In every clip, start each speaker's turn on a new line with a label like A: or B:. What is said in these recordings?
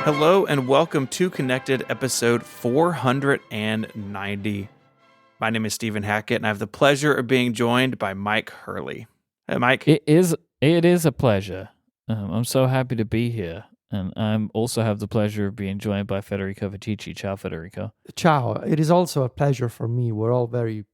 A: Hello and welcome to Connected episode 490. My name is Stephen Hackett and I have the pleasure of being joined by Myke Hurley. Hey, Myke.
B: It is a pleasure. I'm so happy to be here. And I also have the pleasure of being joined by Federico Vitici. Ciao, Federico.
C: Ciao. It is also a pleasure for me. We're all very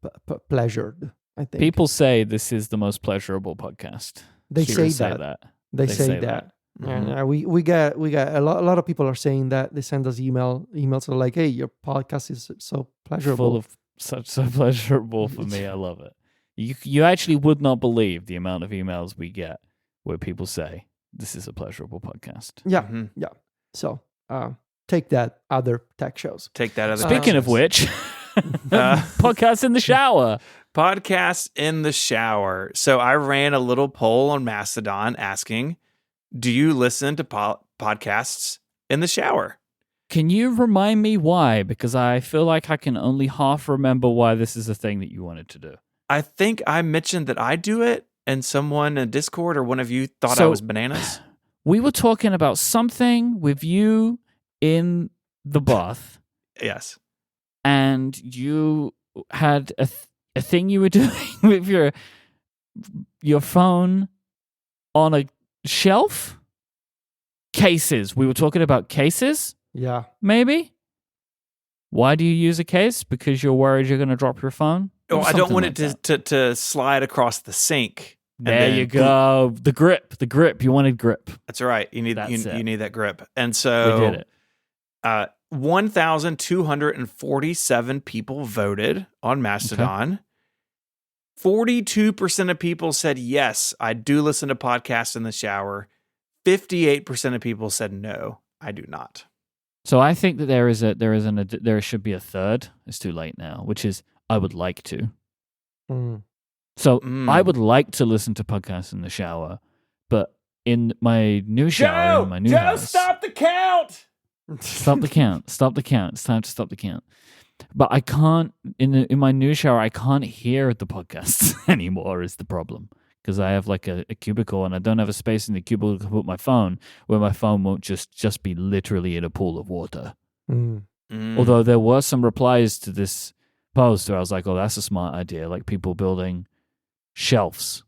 C: pleasured, I think.
B: People say this is the most pleasurable podcast.
C: They say
B: that.
C: that. They say that.
A: Mm-hmm.
C: And we get a lot of people are saying that. They send us emails are like, hey, your podcast is so pleasurable.
B: Full of so pleasurable for me. I love it. You actually would not believe the amount of emails we get where people say this is a pleasurable podcast.
C: Yeah. So take that, other tech shows.
A: Take that other
B: Speaking of which, podcast in the shower.
A: Podcast in the shower. So I ran a little poll on Mastodon asking, do you listen to podcasts in the shower?
B: Can you remind me why? Because I feel like I can only half remember why this is a thing that you wanted to do.
A: I think I mentioned that I do it, and someone in Discord or one of you thought I was bananas.
B: We were talking about something with you in the bath.
A: Yes.
B: And you had a thing you were doing with your phone on a shelf? Cases. We were talking about cases?
C: Yeah.
B: Maybe? Why do you use a case? Because you're worried you're going to drop your phone?
A: Oh, I don't want it to slide across the sink.
B: There you go. The grip. You wanted grip.
A: That's right. You need that grip. And so
B: we did it.
A: 1,247 people voted on Mastodon. Okay. 42% of people said, yes, I do listen to podcasts in the shower. 58% of people said, no, I do not.
B: So I think that there should be a third. It's too late now, which is I would like to. So I would like to listen to podcasts in the shower, but in my new shower, in my new house,
A: stop the count.
B: Stop the count. Stop the count. It's time to stop the count. But I can't in my new shower. I can't hear the podcasts anymore. Is the problem because I have like a cubicle and I don't have a space in the cubicle to put my phone, where my phone won't just be literally in a pool of water. Although there were some replies to this post where I was like, "Oh, that's a smart idea." Like people building shelves,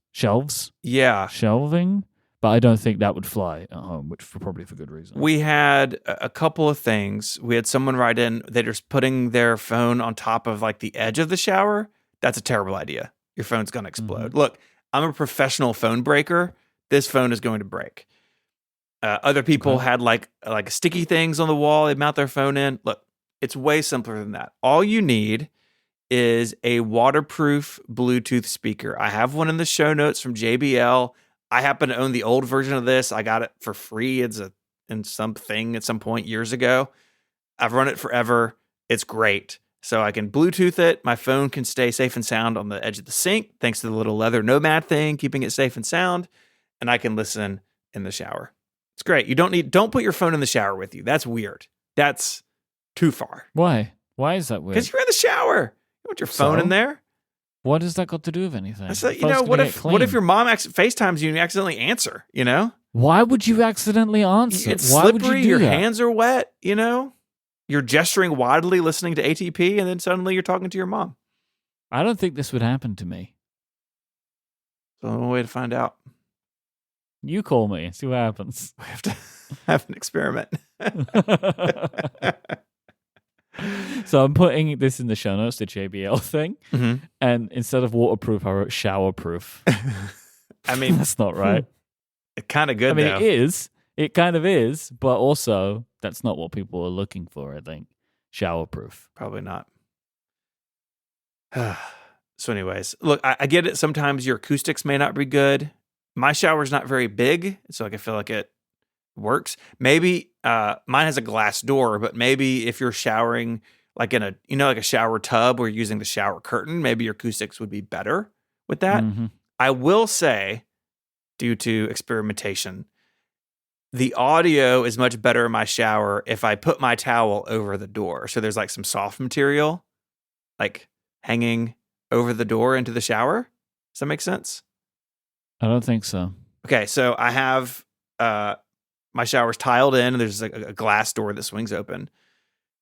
A: yeah,
B: shelving. But I don't think that would fly at home, which probably for good reason.
A: We had a couple of things. We had someone write in, they're just putting their phone on top of like the edge of the shower. That's a terrible idea. Your phone's going to explode. Mm-hmm. Look, I'm a professional phone breaker. This phone is going to break. Other people had like sticky things on the wall. They mount their phone in. Look, it's way simpler than that. All you need is a waterproof Bluetooth speaker. I have one in the show notes from JBL. I happen to own the old version of this. I got it for free. It's in something at some point years ago. I've run it forever. It's great. So I can Bluetooth it. My phone can stay safe and sound on the edge of the sink, thanks to the little leather Nomad thing, keeping it safe and sound. And I can listen in the shower. It's great. Don't put your phone in the shower with you. That's weird. That's too far.
B: Why? Why is that weird?
A: Because you're in the shower. You want your phone in there?
B: What does that got to do with anything?
A: So, what if your mom FaceTimes you and you accidentally answer,
B: Why would you accidentally answer?
A: It's
B: Why
A: slippery,
B: would you do
A: your
B: that?
A: hands are wet, You're gesturing wildly listening to ATP and then suddenly you're talking to your mom.
B: I don't think this would happen to me.
A: So no way to find out.
B: You call me, see what happens.
A: We have to have an experiment.
B: So I'm putting this in the show notes, the JBL thing.
A: Mm-hmm.
B: And instead of waterproof, I wrote showerproof.
A: I mean,
B: that's not right.
A: It's kind of good,
B: I mean,
A: though.
B: it is. It kind of is. But also, that's not what people are looking for, I think. Showerproof.
A: Probably not. So anyways, look, I get it. Sometimes your acoustics may not be good. My shower's not very big, so I feel like it works. Maybe mine has a glass door, but maybe if you're showering like in a like a shower tub or you're using the shower curtain, maybe your acoustics would be better with that.
B: Mm-hmm.
A: I will say, due to experimentation, the audio is much better in my shower if I put my towel over the door. So there's like some soft material like hanging over the door into the shower. Does that make sense?
B: I don't think so.
A: Okay, so I have my shower's tiled in and there's like a glass door that swings open.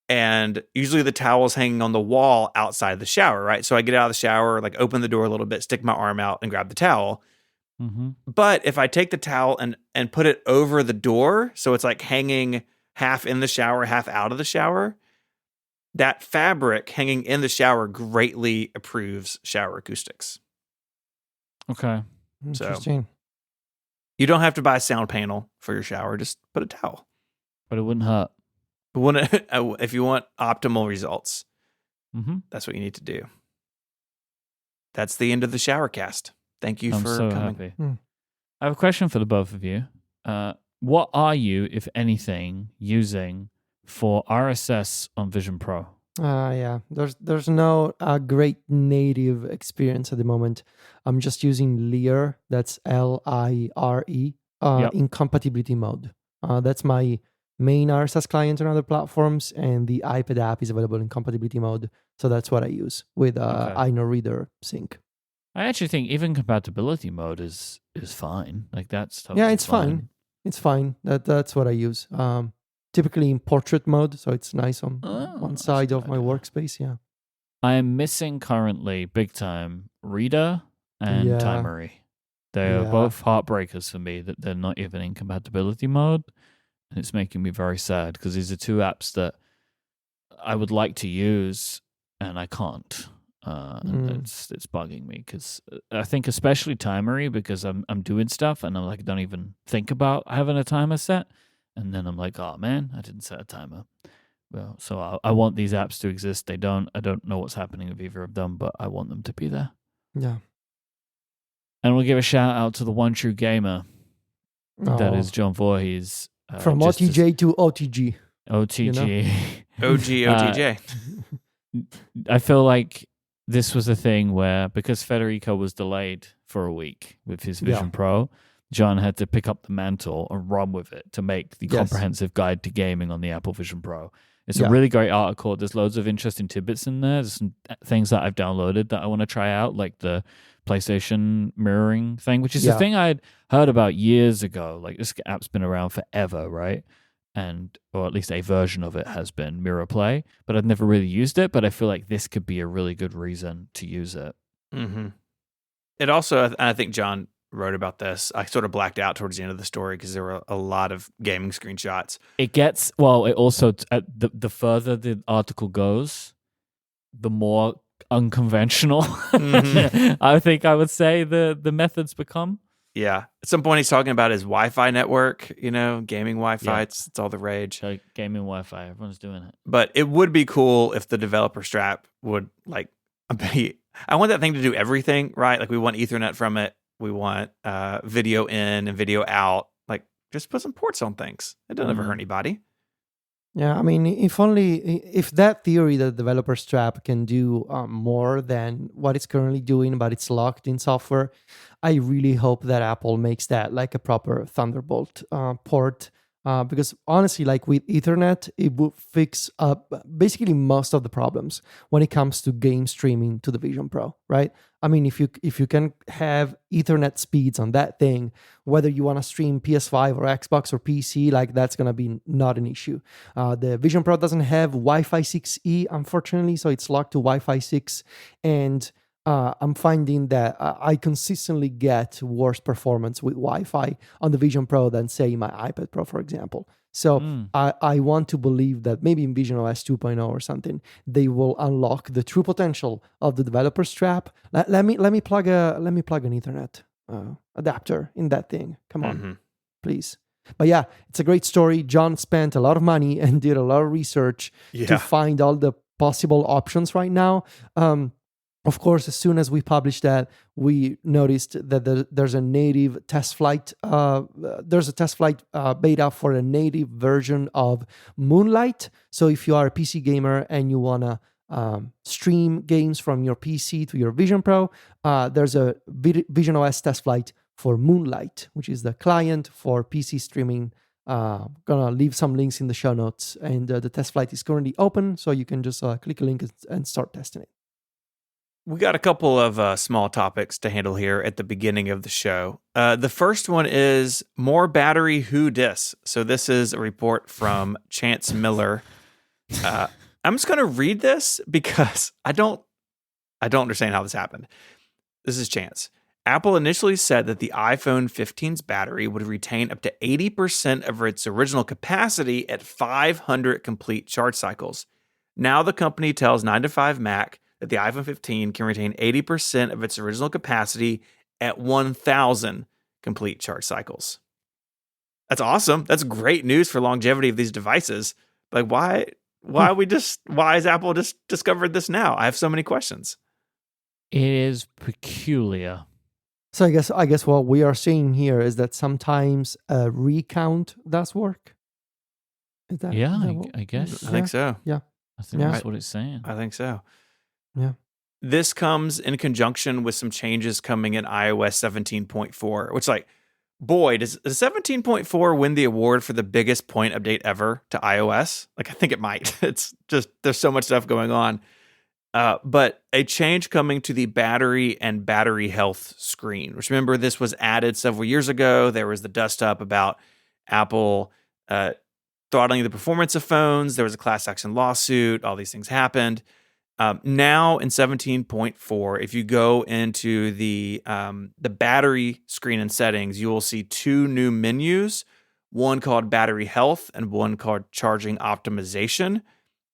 A: And usually the towel's hanging on the wall outside the shower, right? So I get out of the shower, like open the door a little bit, stick my arm out and grab the towel.
B: Mm-hmm.
A: But if I take the towel and put it over the door, so it's like hanging half in the shower, half out of the shower, that fabric hanging in the shower greatly improves shower acoustics.
B: Okay.
C: Interesting.
A: You don't have to buy a sound panel for your shower. Just put a towel.
B: But it wouldn't hurt.
A: If you want optimal results,
B: Mm-hmm.
A: that's what you need to do. That's the end of the shower cast. Thank you
B: I'm
A: for
B: so
A: coming.
B: happy.
C: Hmm.
B: I have a question for the both of you. What are you, if anything, using for RSS on Vision Pro?
C: Yeah, there's no great native experience at the moment. I'm just using Lear, that's Lire,
B: Yep.
C: in compatibility mode. That's my main RSS client on other platforms, and the iPad app is available in compatibility mode. So that's what I use with
B: Okay.
C: iNoReader sync.
B: I actually think even compatibility mode is fine. Like that's totally
C: Yeah, it's fine. It's fine. That's what I use. Typically in portrait mode, so it's nice on one
B: that's a
C: side
B: good
C: of my
B: idea.
C: workspace. Yeah.
B: I am missing currently big time Reader and
C: Yeah.
B: Timery. They are
C: Yeah.
B: both heartbreakers for me that they're not even in compatibility mode. And it's making me very sad because these are two apps that I would like to use and I can't. And it's bugging me because I think especially Timery because I'm doing stuff and I'm like don't even think about having a timer set, and then I'm like, oh man, I didn't set a timer. Well, so I want these apps to exist. They don't. I don't know what's happening with either of them, but I want them to be there.
C: Yeah.
B: And we'll give a shout out to the one true gamer that is John Voorhees.
C: From
B: just as-
C: OTJ to OTG.
B: OTG.
A: OTJ.
B: I feel like this was a thing where because Federico was delayed for a week with his Vision Pro, John had to pick up the mantle and run with it to make the comprehensive guide to gaming on the Apple Vision Pro. It's a really great article. There's loads of interesting tidbits in there. There's some things that I've downloaded that I want to try out, like the PlayStation mirroring thing, which is a thing I'd heard about years ago. Like this app's been around forever, right? Or at least a version of it has been Mirror Play, but I've never really used it. But I feel like this could be a really good reason to use it.
A: Mm-hmm. It also, I think John wrote about this. I sort of blacked out towards the end of the story because there were a lot of gaming screenshots.
B: It gets, well, it also, the further the article goes, the more unconventional I think I would say the methods become.
A: Yeah. At some point he's talking about his Wi-Fi network, gaming Wi-Fi.
B: Yeah.
A: It's all the rage.
B: So gaming Wi-Fi, everyone's doing it.
A: But it would be cool if the developer strap would I want that thing to do everything, right? Like we want Ethernet from it. We want video in and video out. Like just put some ports on things. It doesn't ever hurt anybody.
C: Yeah, I mean, if that theory, the developer strap, can do more than what it's currently doing, but it's locked in software, I really hope that Apple makes that like a proper Thunderbolt port. Because honestly, like with Ethernet, it would fix up basically most of the problems when it comes to game streaming to the Vision Pro, right? I mean, if you can have Ethernet speeds on that thing, whether you want to stream PS5 or Xbox or PC, like that's gonna be not an issue. The Vision Pro doesn't have Wi-Fi 6E, unfortunately, so it's locked to Wi-Fi 6, and I'm finding that I consistently get worse performance with Wi-Fi on the Vision Pro than, say, my iPad Pro, for example. So I want to believe that maybe in Vision OS 2.0 or something, they will unlock the true potential of the developer strap. Let me plug an Ethernet adapter in that thing. Come on, please. But yeah, it's a great story. John spent a lot of money and did a lot of research to find all the possible options right now. Of course, as soon as we published that, we noticed that there's a native test flight. There's a test flight beta for a native version of Moonlight. So if you are a PC gamer and you want to stream games from your PC to your Vision Pro, there's a Vision OS test flight for Moonlight, which is the client for PC streaming. Gonna leave some links in the show notes. And the test flight is currently open, so you can just click a link and start testing it.
A: We got a couple of small topics to handle here at the beginning of the show. The first one is more battery who dis. So this is a report from Chance Miller. I'm just going to read this because I don't understand how this happened. This is Chance. Apple initially said that the iPhone 15's battery would retain up to 80% of its original capacity at 500 complete charge cycles. Now the company tells 9to5Mac that the iPhone 15 can retain 80% of its original capacity at 1,000 complete charge cycles. That's awesome. That's great news for longevity of these devices. Like, why has Apple just discovered this now? I have so many questions.
B: It is peculiar.
C: So I guess what we are seeing here is that sometimes a recount does work. Is that,
B: I guess.
A: I think so.
C: Yeah.
B: I think that's what it's saying.
A: I think so.
C: Yeah.
A: This comes in conjunction with some changes coming in iOS 17.4, which, like, boy, does 17.4 win the award for the biggest point update ever to iOS? Like, I think it might. It's just, there's so much stuff going on. But a change coming to the battery and battery health screen, which, remember, this was added several years ago. There was the dust up about Apple throttling the performance of phones. There was a class action lawsuit. All these things happened. Now in 17.4, if you go into the battery screen and settings, you will see two new menus, one called battery health and one called charging optimization.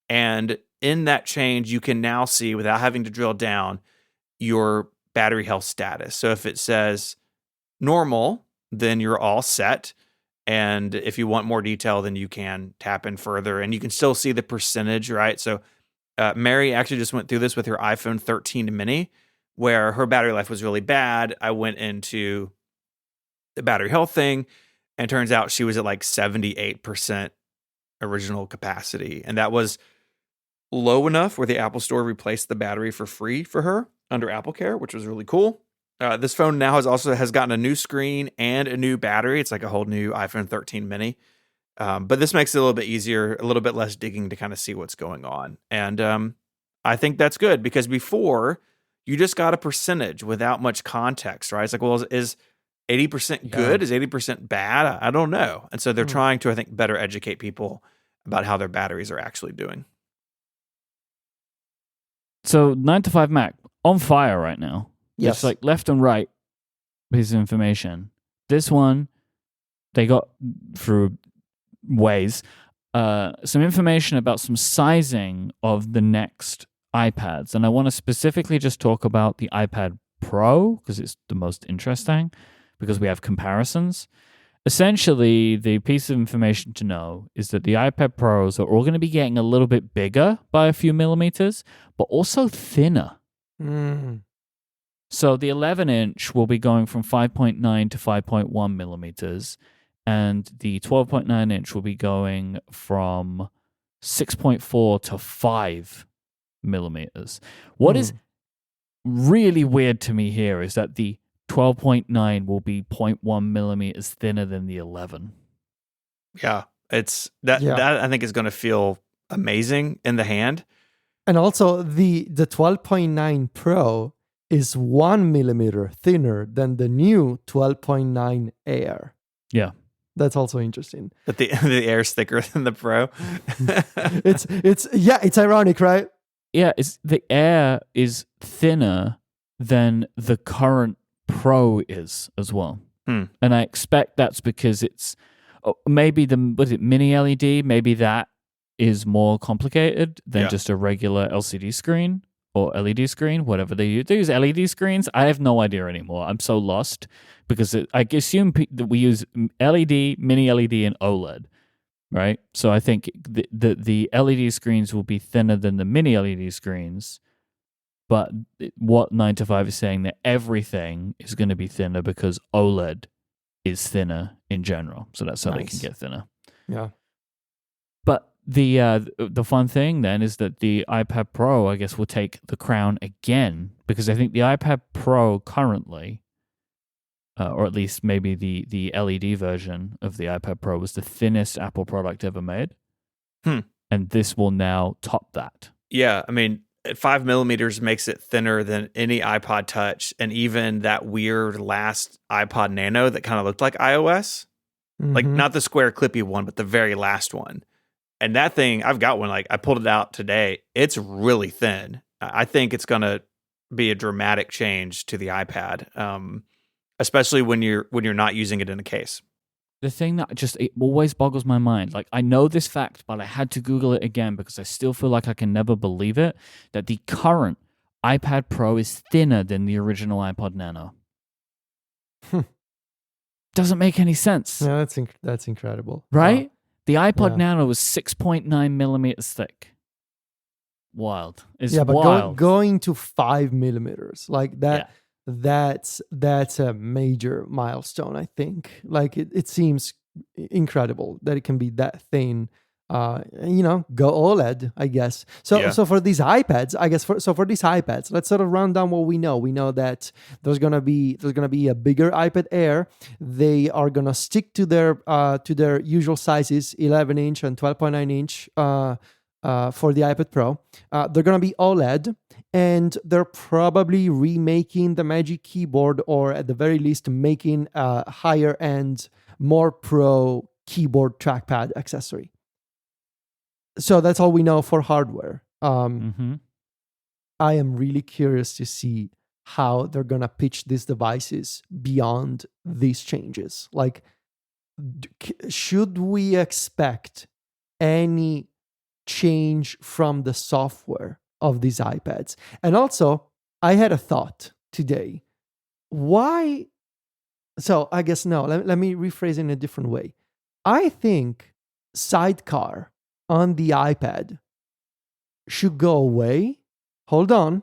A: And in that change, you can now see, without having to drill down, your battery health status. So if it says normal, then you're all set. And if you want more detail, then you can tap in further and you can still see the percentage, right? So Mary actually just went through this with her iPhone 13 mini, where her battery life was really bad. I went into the battery health thing, and turns out she was at like 78% original capacity. And that was low enough where the Apple Store replaced the battery for free for her under Apple Care, which was really cool. This phone now has gotten a new screen and a new battery. It's like a whole new iPhone 13 mini. But this makes it a little bit easier, a little bit less digging to kind of see what's going on. And I think that's good, because before you just got a percentage without much context, right? It's like, well, is 80% good? Is 80% bad? I don't know. And so they're trying to, I think, better educate people about how their batteries are actually doing.
B: So 9to5Mac on fire right now.
C: Yes.
B: It's like left and right piece of information. This one, they got through ways some information about some sizing of the next iPads. And I want to specifically just talk about the iPad Pro, because it's the most interesting, because we have comparisons. Essentially, the piece of information to know is that the iPad Pros are all going to be getting a little bit bigger by a few millimeters, but also thinner. So the 11-inch will be going from 5.9 to 5.1 millimeters, and the 12.9-inch will be going from 6.4 to 5 millimeters. What is really weird to me here is that the 12.9 will be 0.1 millimeters thinner than the 11.
A: Yeah, it's that I think is going to feel amazing in the hand.
C: And also the 12.9 Pro is 1 millimeter thinner than the new 12.9 Air.
B: Yeah.
C: That's also interesting.
A: But the Air's thicker than the Pro.
C: It's ironic, right?
B: Yeah, the Air is thinner than the current Pro is as well. And I expect that's because it's maybe mini LED, maybe that is more complicated than just a regular LCD screen or LED screen, whatever they use. They use LED screens. I have no idea anymore. I'm so lost because I assume that we use LED, mini LED, and OLED, right? So I think the LED screens will be thinner than the mini LED screens. But what 9to5 is saying, that everything is going to be thinner because OLED is thinner in general. So that's how they can get thinner.
C: Yeah.
B: But the fun thing then is that the iPad Pro, I guess, will take the crown again, because I think the iPad Pro currently, or at least maybe the LED version of the iPad Pro, was the thinnest Apple product ever made. And this will now top that.
A: Yeah, I mean, at 5mm makes it thinner than any iPod Touch, and even that weird last iPod Nano that kind of looked like iOS, like not the square clippy one, but the very last one. And that thing, I've got one. Like I pulled it out today. It's really thin. I think it's going to be a dramatic change to the iPad, especially when you're not using it in a case.
B: The thing that it always boggles my mind, like I know this fact, but I had to Google it again because I still feel like I can never believe it, that the current iPad Pro is thinner than the original iPod Nano. Doesn't make any sense.
C: Yeah, that's incredible.
B: Right? The iPod Nano was 6.9 millimeters thick. Wild. It's wild.
C: Going to 5mm, like that. Yeah. That's a major milestone, I think. Like it seems incredible that it can be that thin. Go OLED, I guess. So for these iPads, for these iPads, let's sort of run down what we know. We know that there's gonna be a bigger iPad Air. They are gonna stick to their usual sizes, 11-inch and 12.9-inch. For the iPad Pro, they're gonna be OLED, and they're probably remaking the Magic Keyboard, or at the very least making a higher end, more pro keyboard trackpad accessory. So that's all we know for hardware. I am really curious to see how they're gonna pitch these devices beyond these changes. Like, should we expect any change from the software of these iPads? And also, I had a thought today. Why? So I guess no. Let me rephrase it in a different way. I think Sidecar on the iPad should go away. Hold on,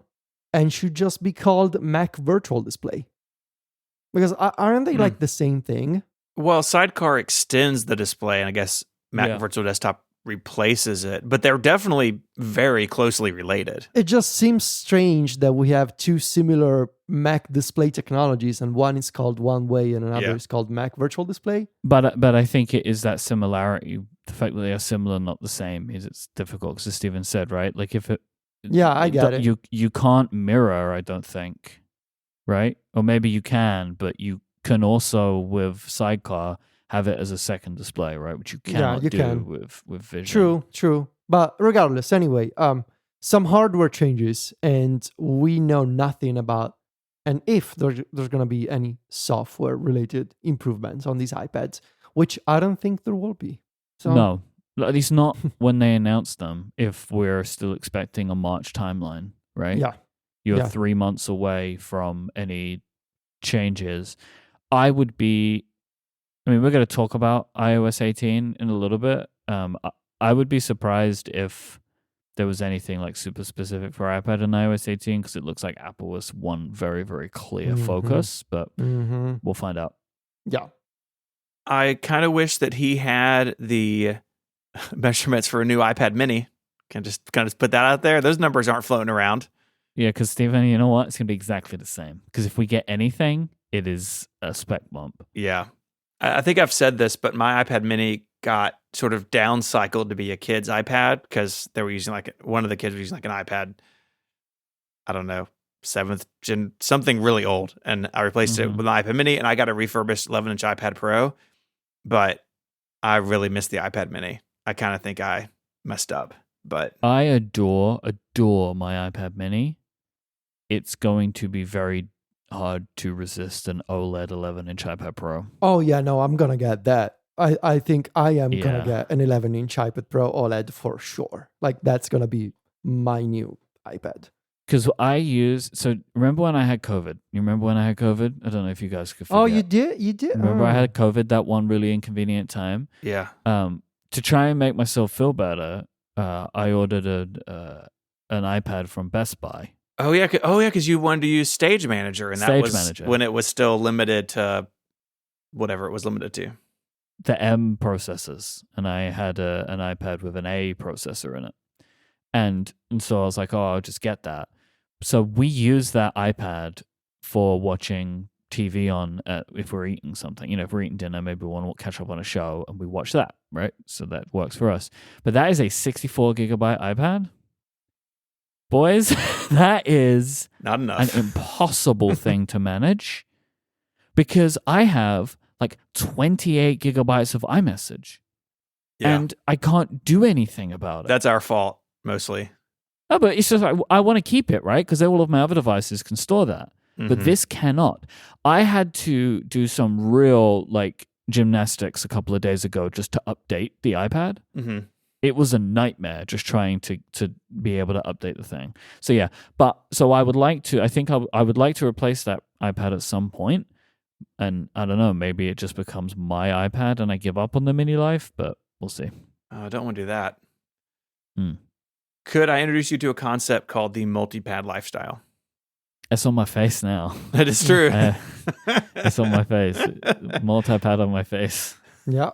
C: and should just be called Mac Virtual Display. Because aren't they like the same thing?
A: Well, Sidecar extends the display, and I guess Mac Virtual Desktop replaces it, but they're definitely very closely related.
C: It just seems strange that we have two similar Mac display technologies, and one is called One Way and another is called Mac Virtual Display.
B: But I think it is that similarity. The fact that they are similar, not the same, is it's difficult, because as Steven said, right? Like if it,
C: I get it.
B: You can't mirror, I don't think, right? Or maybe you can, but you can also with Sidecar have it as a second display, right? Which you cannot do with Vision.
C: True. But regardless, anyway, some hardware changes, and we know nothing about, and if there's going to be any software-related improvements on these iPads, which I don't think there will be. So
B: no, at least not when they announce them, if we're still expecting a March timeline, right?
C: Yeah.
B: You're 3 months away from any changes. We're going to talk about iOS 18 in a little bit. I would be surprised if there was anything like super specific for iPad in iOS 18, because it looks like Apple was one very, very clear focus, but we'll find out.
C: Yeah.
A: I kind of wish that he had the measurements for a new iPad mini. Can just kind of put that out there. Those numbers aren't floating around.
B: Yeah, because Stephen, you know what? It's going to be exactly the same. Because if we get anything, it is a spec bump.
A: Yeah. I think I've said this, but my iPad mini got sort of downcycled to be a kid's iPad, because they were using one of the kids was using like an iPad, I don't know, 7th gen, something really old. And I replaced it with an iPad mini, and I got a refurbished 11-inch iPad Pro. But I really missed the iPad mini. I kind of think I messed up. But
B: I adore my iPad mini. It's going to be very hard to resist an OLED 11-inch iPad Pro.
C: Oh, yeah, no, I'm going to get that. I think I am going to get an 11-inch iPad Pro OLED for sure. Like, that's going to be my new iPad.
B: Because remember when I had COVID? You remember when I had COVID? I don't know if you guys could forget.
C: Oh, you did? You did?
B: Remember I had COVID that one really inconvenient time?
A: Yeah.
B: To try and make myself feel better, I ordered an iPad from Best Buy.
A: Oh yeah, because you wanted to use Stage Manager, and that was when it was still limited to whatever it was limited to.
B: The M processors, and I had an iPad with an A processor in it. And so I was like, I'll just get that. So we use that iPad for watching TV on if we're eating something. If we're eating dinner, maybe we want to catch up on a show, and we watch that, right? So that works for us. But that is a 64 gigabyte iPad. boys, that is
A: Not enough.
B: an impossible thing to manage because I have like 28 gigabytes of iMessage and I can't do anything about it.
A: That's our fault, mostly.
B: No, but it's just like, I want to keep it, right? Because all of my other devices can store that. But
A: Mhm.
B: this cannot. I had to do some real like gymnastics a couple of days ago just to update the iPad.
A: Mhm.
B: It was a nightmare just trying to be able to update the thing. So yeah, but so I would like to. I think I would like to replace that iPad at some point, and I don't know. Maybe it just becomes my iPad and I give up on the mini life, but we'll see.
A: I don't want to do that.
B: Hmm.
A: Could I introduce you to a concept called the multi-pad lifestyle?
B: It's on my face now.
A: That is true.
B: It's on my face. Multi-pad on my face.
C: Yeah.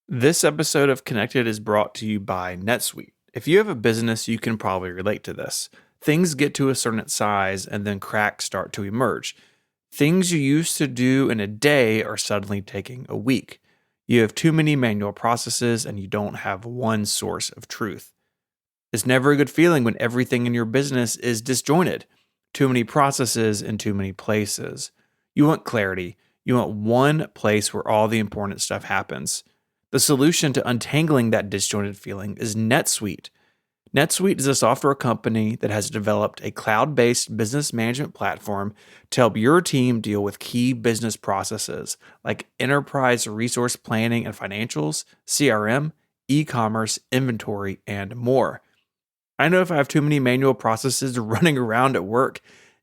A: This episode of Connected is brought to you by NetSuite. If you have a business, you can probably relate to this. Things get to a certain size and then cracks start to emerge. Things you used to do in a day are suddenly taking a week. You have too many manual processes and you don't have one source of truth. It's never a good feeling when everything in your business is disjointed. Too many processes in too many places. You want clarity. You want one place where all the important stuff happens. The solution to untangling that disjointed feeling is NetSuite. NetSuite is a software company that has developed a cloud-based business management platform to help your team deal with key business processes like enterprise resource planning and financials, CRM, e-commerce, inventory, and more. I know if I have too many manual processes running around at work,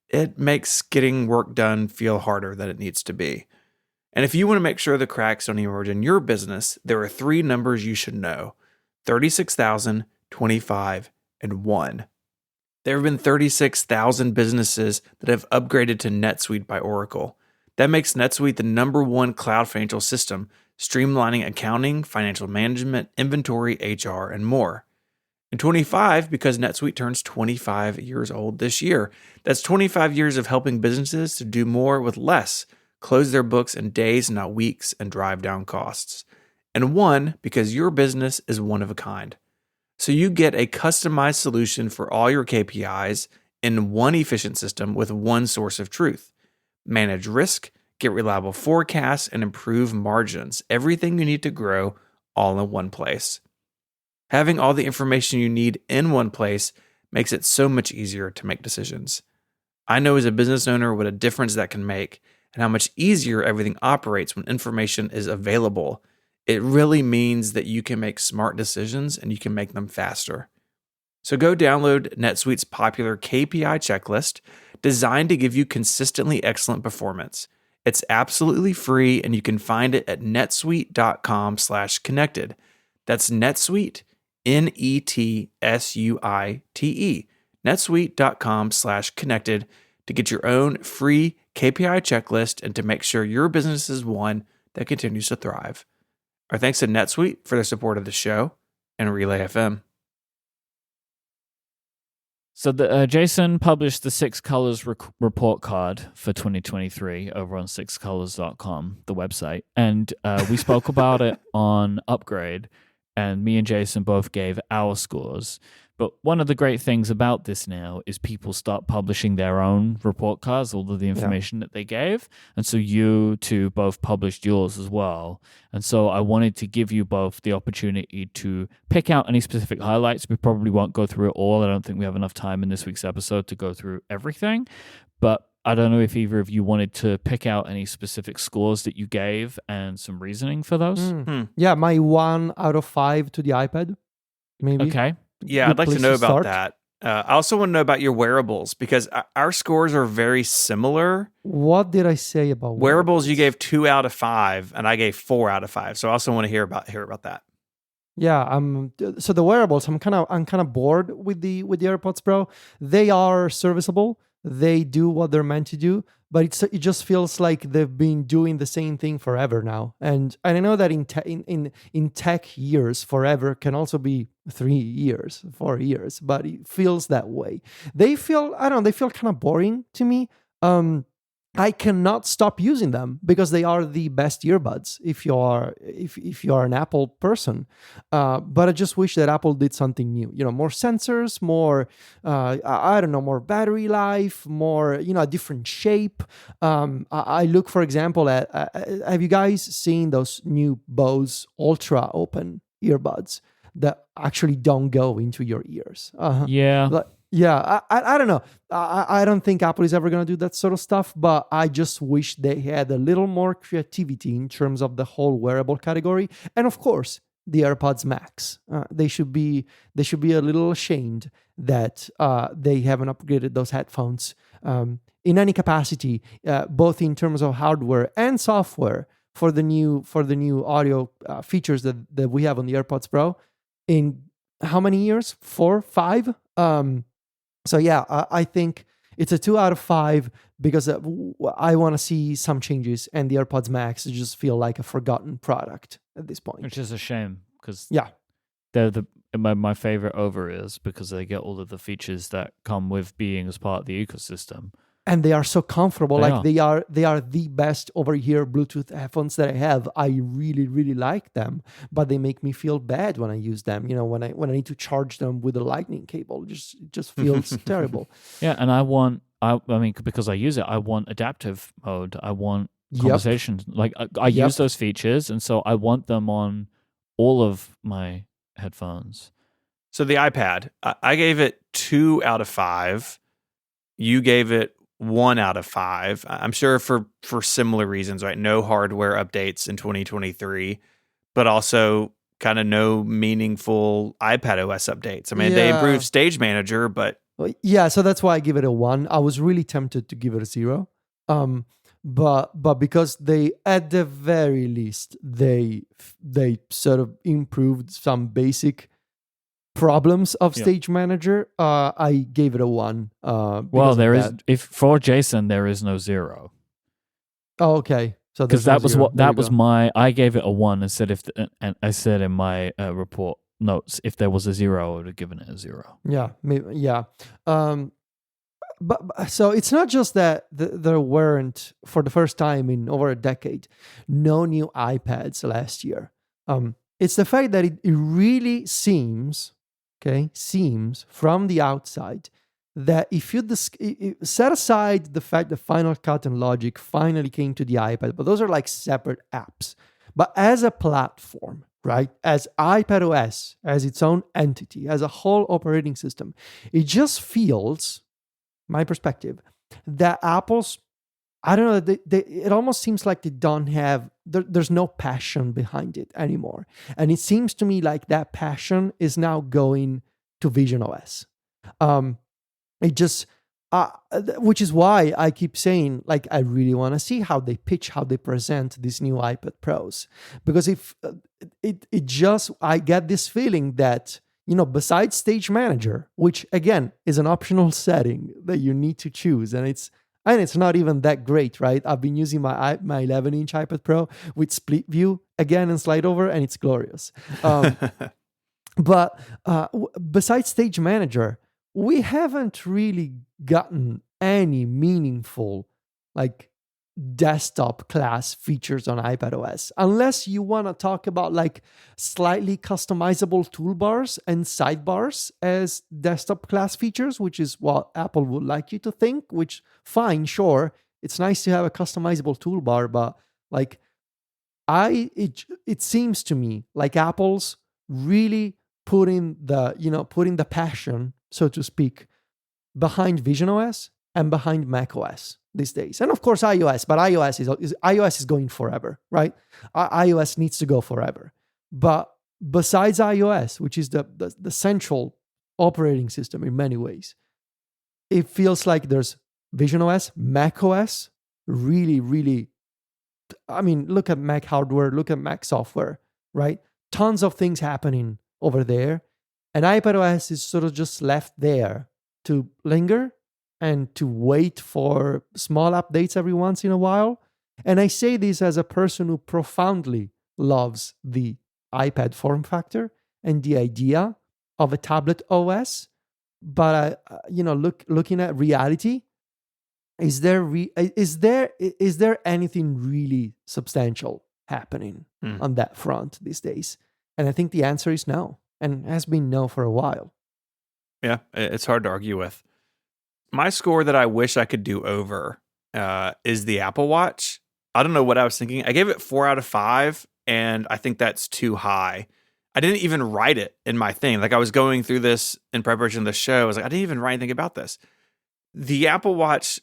A: it makes getting work done feel harder than it needs to be. And if you want to make sure the cracks don't emerge in your business, there are 3 numbers you should know: 36,000, 25, and 1. There have been 36,000 businesses that have upgraded to NetSuite by Oracle. That makes NetSuite the #1 cloud financial system, streamlining accounting, financial management, inventory, HR, and more. And 25 because NetSuite turns 25 years old this year. That's 25 years of helping businesses to do more with less, close their books in days, not weeks, and drive down costs. And 1 because your business is one of a kind. So you get a customized solution for all your KPIs in one efficient system with one source of truth. Manage risk, get reliable forecasts, and improve margins. Everything you need to grow all in one place. Having all the information you need in one place makes it so much easier to make decisions. I know as a business owner what a difference that can make and how much easier everything operates when information is available. It really means that you can make smart decisions and you can make them faster. So go download NetSuite's popular KPI checklist designed to give you consistently excellent performance. It's absolutely free and you can find it at netsuite.com/connected. That's NetSuite, NetSuite, netsuite.com/connected to get your own free KPI checklist and to make sure your business is one that continues to thrive. Our thanks to NetSuite for their support of the show and Relay FM.
B: So Jason published the 6 Colors report card for 2023 over on 6colors.com, the website. And we spoke about it on Upgrade, and me and Jason both gave our scores. But one of the great things about this now is people start publishing their own report cards, all of the information that they gave. And so you two both published yours as well. And so I wanted to give you both the opportunity to pick out any specific highlights. We probably won't go through it all. I don't think we have enough time in this week's episode to go through everything. But I don't know if either of you wanted to pick out any specific scores that you gave and some reasoning for those.
C: Yeah, my 1 out of 5 to the iPad, maybe.
B: Okay.
A: Yeah, I'd like to know about that. I also want to know about your wearables because our scores are very similar.
C: What did I say about
A: wearables? You gave 2 out of 5, and I gave 4 out of 5. So I also want to hear about that.
C: Yeah, so the wearables, I'm kind of bored with the AirPods Pro. They are serviceable. They do what they're meant to do, but it just feels like they've been doing the same thing forever now. And I know that in tech years, forever can also be 3 years, 4 years, but it feels that way. They feel kind of boring to me. I cannot stop using them because they are the best earbuds if you are an Apple person. But I just wish that Apple did something new. More sensors, more I don't know, more battery life, more a different shape. I look, for example, at have you guys seen those new Bose Ultra Open earbuds that actually don't go into your ears?
B: Yeah.
C: Yeah, I don't know. I don't think Apple is ever going to do that sort of stuff, but I just wish they had a little more creativity in terms of the whole wearable category. And of course, the AirPods Max. They should be a little ashamed that they haven't upgraded those headphones in any capacity, both in terms of hardware and software for the new audio features that we have on the AirPods Pro. In how many years? 4, 5? So yeah, I think it's a 2 out of 5 because I want to see some changes, and the AirPods Max just feel like a forgotten product at this point.
B: Which is a shame because
C: Yeah,
B: they're my favorite over-ears because they get all of the features that come with being as part of the ecosystem.
C: and they are so comfortable.
B: They
C: They are the best over-ear Bluetooth headphones that I have. I really, really like them, but they make me feel bad when I use them. When I need to charge them with a lightning cable, it just feels terrible.
B: Yeah, and I mean, because I use it, I want adaptive mode. I want
C: Yep.
B: conversations. Like I
C: Yep.
B: use those features, and so I want them on all of my headphones.
A: So the iPad, I gave it 2 out of 5. You gave it 1 out of 5. I'm sure for similar reasons, right? No hardware updates in 2023, but also kind of no meaningful iPad OS updates. I mean, they
C: Yeah.
A: improved Stage Manager, but
C: Yeah, so that's why I give it a 1. I was really tempted to give it a 0. But because they, at the very least, they sort of improved some basic problems of Stage Manager, I gave it a 1.
B: Well, there is, if for Jason, there is no 0.
C: Oh, okay. So
B: Because
C: there's no
B: that
C: 0.
B: was my, I gave it a 1 instead of, and I said in my report notes, if there was a 0, I would have given it a 0.
C: Yeah, maybe, yeah. But so it's not just that there weren't, for the first time in over a decade, no new iPads last year. It's the fact that it really seems from the outside that if you set aside the fact that Final Cut and Logic finally came to the iPad, but those are like separate apps. But as a platform, right, as iPadOS, as its own entity, as a whole operating system, it just feels, my perspective, that Apple's, I don't know, it almost seems like they don't have, there's no passion behind it anymore. And it seems to me like that passion is now going to Vision OS. It just, which is why I keep saying, like, I really want to see how they pitch, how they present these new iPad Pros. Because if it just, I get this feeling that, besides Stage Manager, which again is an optional setting that you need to choose, and it's not even that great, right? I've been using my 11-inch iPad Pro with split view again and slide over, and it's glorious. But besides Stage Manager, we haven't really gotten any meaningful, like, desktop class features on iPadOS, unless you want to talk about like slightly customizable toolbars and sidebars as desktop class features, which is what Apple would like you to think, which fine, sure, it's nice to have a customizable toolbar, but like it seems to me like Apple's really putting the passion, so to speak, behind Vision OS and behind macOS these days, and of course iOS. But iOS is going forever, right? iOS needs to go forever. But besides iOS, which is the central operating system in many ways, it feels like there's Vision OS, macOS, really, really. I mean, look at Mac hardware, look at Mac software, right? Tons of things happening over there, and iPadOS is sort of just left there to linger and to wait for small updates every once in a while. And I say this as a person who profoundly loves the iPad form factor and the idea of a tablet OS. But looking at reality, is there anything really substantial happening on that front these days? And I think the answer is no, and has been no for a while.
A: Yeah, it's hard to argue with. My score that I wish I could do over is the Apple Watch. I don't know what I was thinking. I gave it 4 out of 5, and I think that's too high. I didn't even write it in my thing. Like, I was going through this in preparation of the show. I was like, I didn't even write anything about this. The Apple Watch,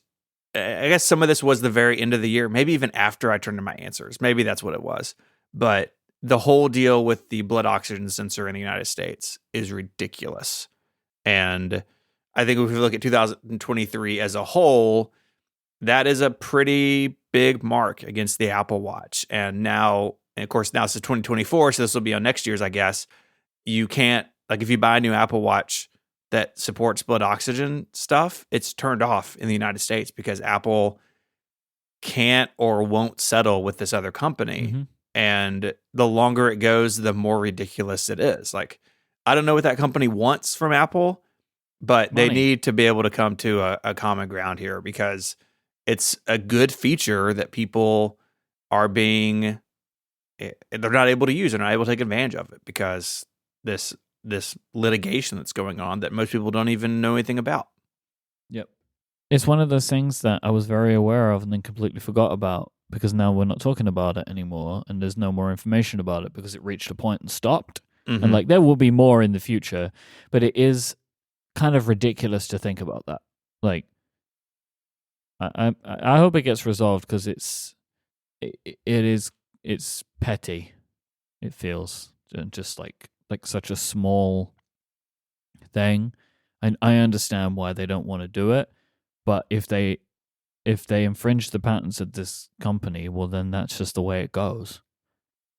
A: I guess some of this was the very end of the year, maybe even after I turned in my answers. Maybe that's what it was. But the whole deal with the blood oxygen sensor in the United States is ridiculous. And I think if we look at 2023 as a whole, that is a pretty big mark against the Apple Watch. And now, and of course, now it's 2024, so this will be on next year's, I guess. You can't, like, if you buy a new Apple Watch that supports blood oxygen stuff, it's turned off in the United States because Apple can't or won't settle with this other company.
B: Mm-hmm.
A: And the longer it goes, the more ridiculous it is. Like, I don't know what that company wants from Apple, but
B: Money.
A: they need to be able to come to a common ground here, because it's a good feature that people are they're not able to use and not able to take advantage of it because this litigation that's going on that most people don't even know anything about.
B: Yep. It's one of those things that I was very aware of and then completely forgot about, because now we're not talking about it anymore and there's no more information about it because it reached a point and stopped.
A: Mm-hmm.
B: And like, there will be more in the future, but it is kind of ridiculous to think about that. Like, I hope it gets resolved, because it's petty. It feels just like such a small thing. And I understand why they don't want to do it, but if they infringe the patents of this company, well, then that's just the way it goes,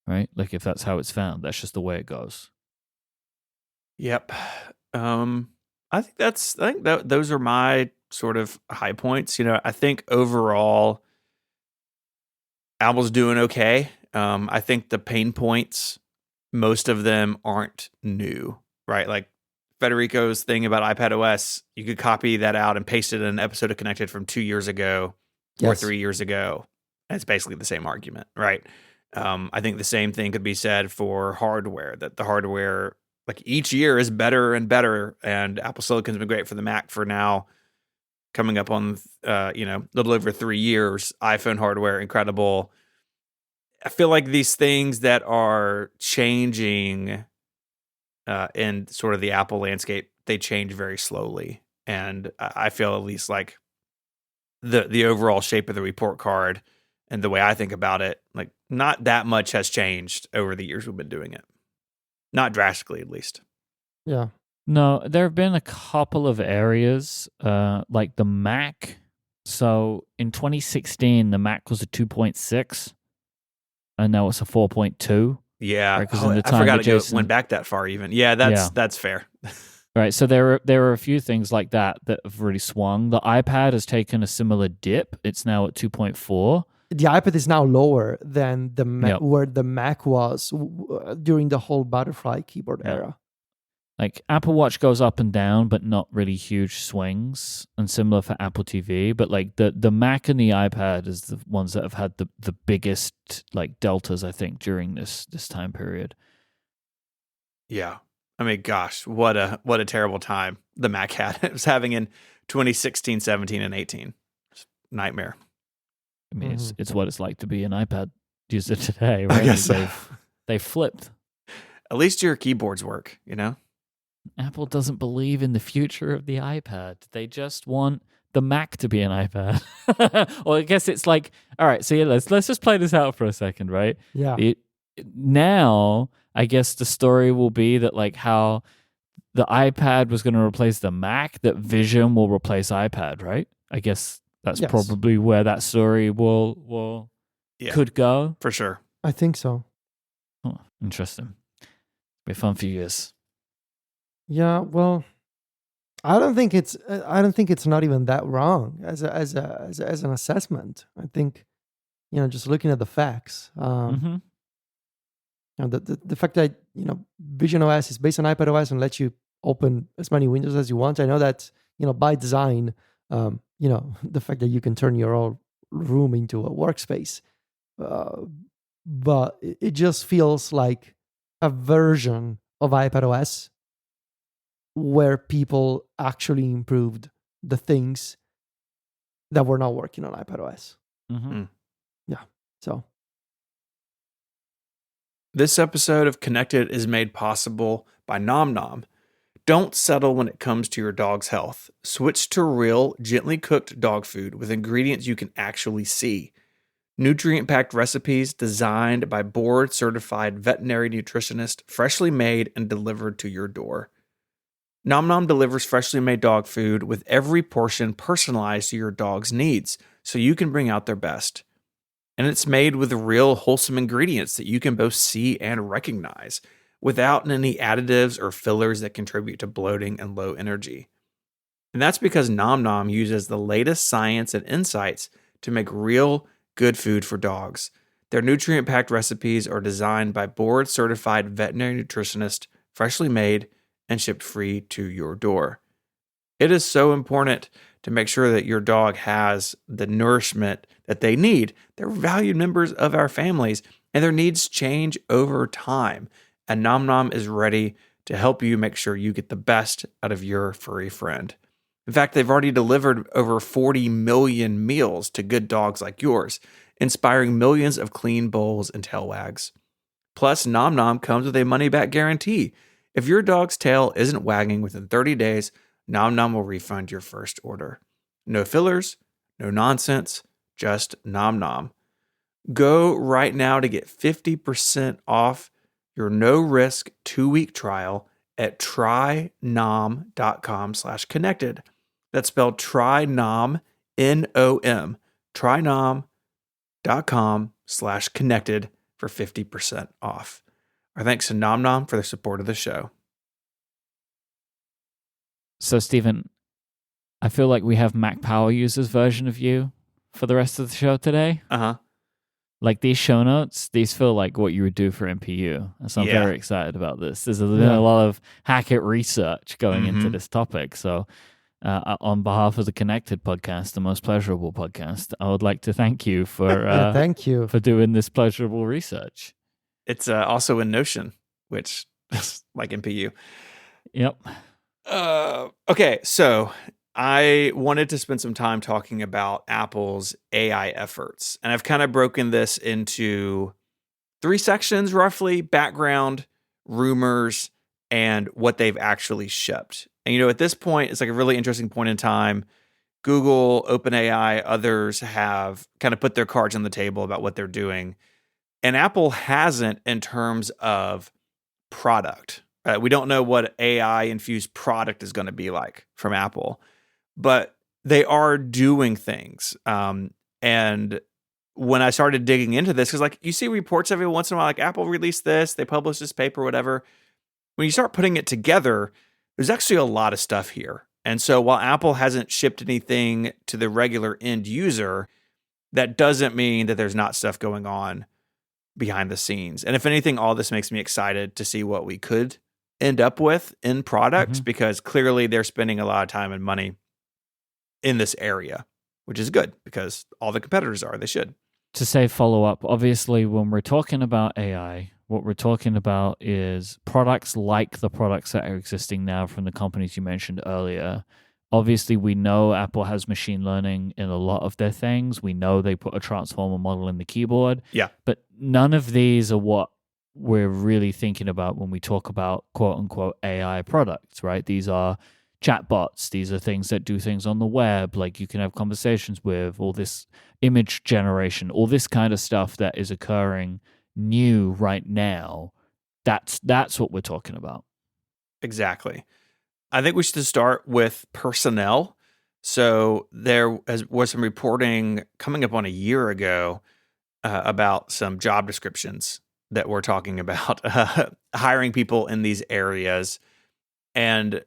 B: right? Like, if that's how it's found, that's just the way it goes.
A: Yep. I think that those are my sort of high points. You know, I think overall Apple's doing okay. I think the pain points, most of them aren't new, right? Like Federico's thing about iPadOS, you could copy that out and paste it in an episode of Connected from 2 years ago or 3 years ago. And it's basically the same argument, right? I think the same thing could be said for hardware, that the hardware, like, each year is better and better, and Apple Silicon's been great for the Mac for now coming up on, a little over 3 years. iPhone hardware, incredible. I feel like these things that are changing in sort of the Apple landscape, they change very slowly. And I feel at least like the overall shape of the report card and the way I think about it, like, not that much has changed over the years we've been doing it. Not drastically, at least.
C: Yeah.
B: No, there have been a couple of areas, like the Mac. So in 2016, the Mac was a 2.6, and now it's a 4.2.
A: Yeah,
B: right? In the time
A: I forgot it went back that far even. Yeah, that's fair.
B: Right, so there are a few things like that have really swung. The iPad has taken a similar dip. It's now at 2.4.
C: The iPad is now lower than the
B: Yep.
C: where the Mac was during the whole butterfly keyboard era.
B: Like, Apple Watch goes up and down, but not really huge swings, and similar for Apple TV. But like the Mac and the iPad is the ones that have had the biggest like deltas, I think, during this time period.
A: Yeah. I mean, gosh, what a terrible time the Mac had. It was having in 2016, 17, and 18. Nightmare.
B: I mean, it's what it's like to be an iPad user today, right?
A: I guess
B: they flipped.
A: At least your keyboards work, you know?
B: Apple doesn't believe in the future of the iPad. They just want the Mac to be an iPad. Well, I guess it's like, all right, so yeah, let's just play this out for a second, right?
C: Yeah.
B: Now, I guess the story will be that, like, how the iPad was going to replace the Mac, that Vision will replace iPad, right? I guess that's probably where that story could go.
A: For sure.
C: I think so.
B: Oh, interesting. Be a fun few years.
C: Yeah, well, I don't think it's not even that wrong as an assessment. I think, just looking at the facts, the fact that Vision OS is based on iPad OS and lets you open as many windows as you want. I know that by design, the fact that you can turn your own room into a workspace. But it just feels like a version of iPadOS where people actually improved the things that were not working on iPadOS. Yeah. So
A: this episode of Connected is made possible by Nom Nom. Don't settle when it comes to your dog's health. Switch to real, gently cooked dog food with ingredients you can actually see. Nutrient-packed recipes designed by board-certified veterinary nutritionist, freshly made and delivered to your door. Nom Nom delivers freshly made dog food with every portion personalized to your dog's needs, so you can bring out their best. And it's made with real wholesome ingredients that you can both see and recognize, without any additives or fillers that contribute to bloating and low energy. And that's because Nom Nom uses the latest science and insights to make real, good food for dogs. Their nutrient-packed recipes are designed by board-certified veterinary nutritionist, freshly made, and shipped free to your door. It is so important to make sure that your dog has the nourishment that they need. They're valued members of our families, and their needs change over time. And Nom Nom is ready to help you make sure you get the best out of your furry friend. In fact, they've already delivered over 40 million meals to good dogs like yours, inspiring millions of clean bowls and tail wags. Plus, Nom Nom comes with a money-back guarantee. If your dog's tail isn't wagging within 30 days, Nom Nom will refund your first order. No fillers, no nonsense, just Nom Nom. Go right now to get 50% off your no-risk 2-week trial at trynom.com/connected. That's spelled trynom, N-O-M, trynom.com/connected for 50% off. Our thanks to Nom Nom for their support of the show.
B: So, Stephen, I feel like we have Mac Power Users version of you for the rest of the show today.
A: Uh-huh.
B: Like these show notes, these feel like what you would do for MPU. And so I'm very excited about this. There's been a lot of Hackett research going into this topic. So on behalf of the Connected podcast, the most pleasurable podcast, I would like to thank you for
C: thank you
B: for doing this pleasurable research.
A: It's also in Notion, which is like MPU.
B: Yep.
A: Okay, so I wanted to spend some time talking about Apple's AI efforts. And I've kind of broken this into 3 sections roughly: background, rumors, and what they've actually shipped. And, at this point, it's like a really interesting point in time. Google, OpenAI, others have kind of put their cards on the table about what they're doing. And Apple hasn't in terms of product. We don't know what AI-infused product is going to be like from Apple. But they are doing things. And when I started digging into this, because you see reports every once in a while, like Apple released this, they published this paper, whatever. When you start putting it together, there's actually a lot of stuff here. And so while Apple hasn't shipped anything to the regular end user, that doesn't mean that there's not stuff going on behind the scenes. And if anything, all this makes me excited to see what we could end up with in product, because clearly they're spending a lot of time and money in this area, which is good because all the competitors are. They should.
B: To say follow up, obviously, when we're talking about AI, what we're talking about is products like the products that are existing now from the companies you mentioned earlier. Obviously, we know Apple has machine learning in a lot of their things. We know they put a transformer model in the keyboard.
A: Yeah.
B: But none of these are what we're really thinking about when we talk about quote unquote AI products, right? These are chatbots. These are things that do things on the web, like you can have conversations with, all this image generation, all this kind of stuff that is occurring new right now. That's what we're talking about.
A: Exactly. I think we should start with personnel. So there was some reporting coming up on a year ago about some job descriptions that we're talking about hiring people in these areas. And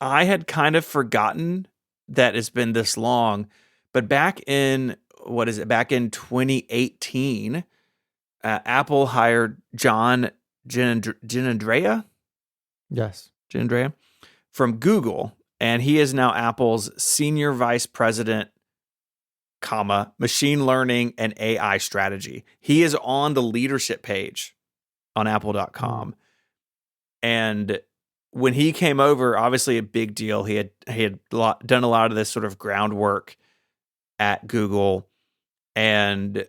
A: I had kind of forgotten that it's been this long, but back in 2018, Apple hired John Ginandrea?
C: Yes.
A: Ginandrea from Google. and he is now Apple's senior vice president, machine learning and AI strategy. He is on the leadership page on apple.com. And when he came over, obviously a big deal. He had done a lot of this sort of groundwork at Google, and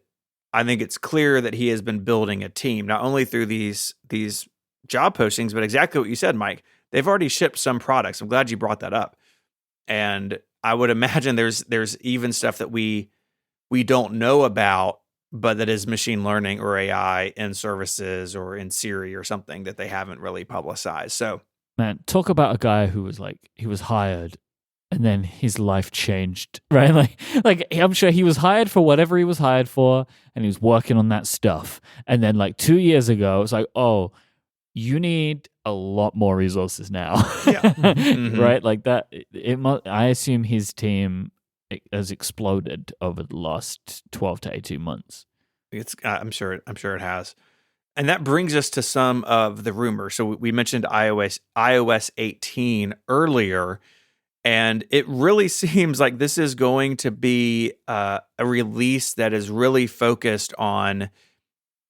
A: I think it's clear that he has been building a team, not only through these job postings, but exactly what you said, Myke. They've already shipped some products. I'm glad you brought that up. And I would imagine there's even stuff that we don't know about, but that is machine learning or AI in services or in Siri or something that they haven't really publicized. So,
B: man, talk about a guy who was he was hired and then his life changed, right? Like I'm sure he was hired for whatever he was hired for, and he was working on that stuff. And then 2 years ago, it's like, oh, you need a lot more resources now.
A: Yeah. Mm-hmm.
B: Right? Like that. I assume his team has exploded over the last 12 to 18 months.
A: I'm sure it has. And that brings us to some of the rumors. So we mentioned iOS 18 earlier, and it really seems like this is going to be a release that is really focused on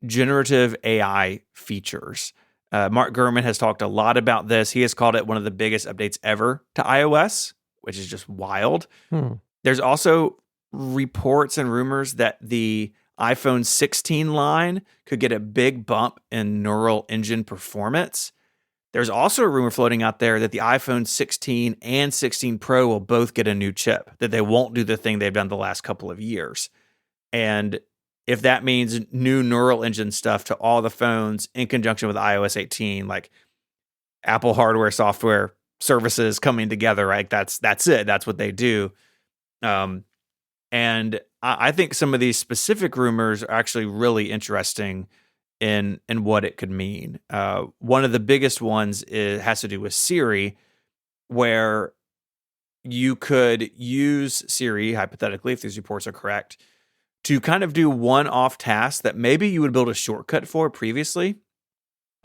A: generative AI features. Mark Gurman has talked a lot about this. He has called it one of the biggest updates ever to iOS, which is just wild. There's also reports and rumors that the iPhone 16 line could get a big bump in neural engine performance. There's also a rumor floating out there that the iPhone 16 and 16 Pro will both get a new chip, that they won't do the thing they've done the last couple of years. And if that means new neural engine stuff to all the phones in conjunction with iOS 18, like Apple hardware, software, services coming together, right? That's it. That's what they do. And I think some of these specific rumors are actually really interesting in what it could mean. One of the biggest ones has to do with Siri, where you could use Siri, hypothetically, if these reports are correct, to kind of do one-off tasks that maybe you would build a shortcut for previously.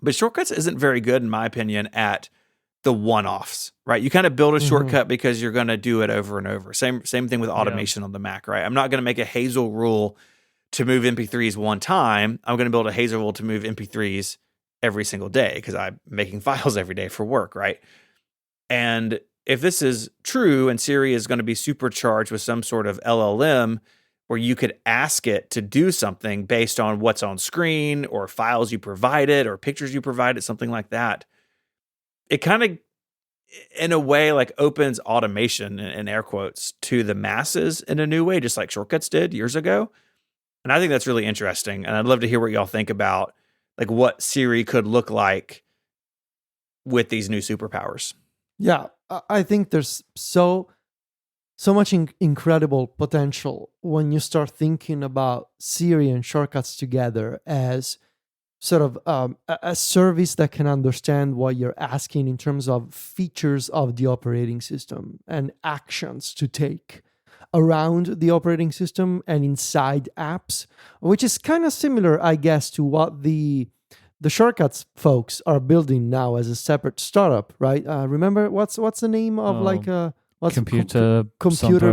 A: But shortcuts isn't very good, in my opinion, at the one-offs, right? You kind of build a shortcut because you're going to do it over and over. Same thing with automation on the Mac, right? I'm not going to make a Hazel rule to move MP3s one time. I'm going to build a Hazel rule to move MP3s every single day because I'm making files every day for work, right? And if this is true and Siri is going to be supercharged with some sort of LLM where you could ask it to do something based on what's on screen or files you provided or pictures you provided, something like that, it kind of, in a way, opens automation, in air quotes, to the masses in a new way, just like shortcuts did years ago. And I think that's really interesting. And I'd love to hear what y'all think about what Siri could look like with these new superpowers.
C: Yeah, I think there's so much incredible potential when you start thinking about Siri and shortcuts together as sort of a service that can understand what you're asking in terms of features of the operating system and actions to take around the operating system and inside apps, which is kind of similar, I guess, to what the shortcuts folks are building now as a separate startup, right? Remember what's the name of
B: Computer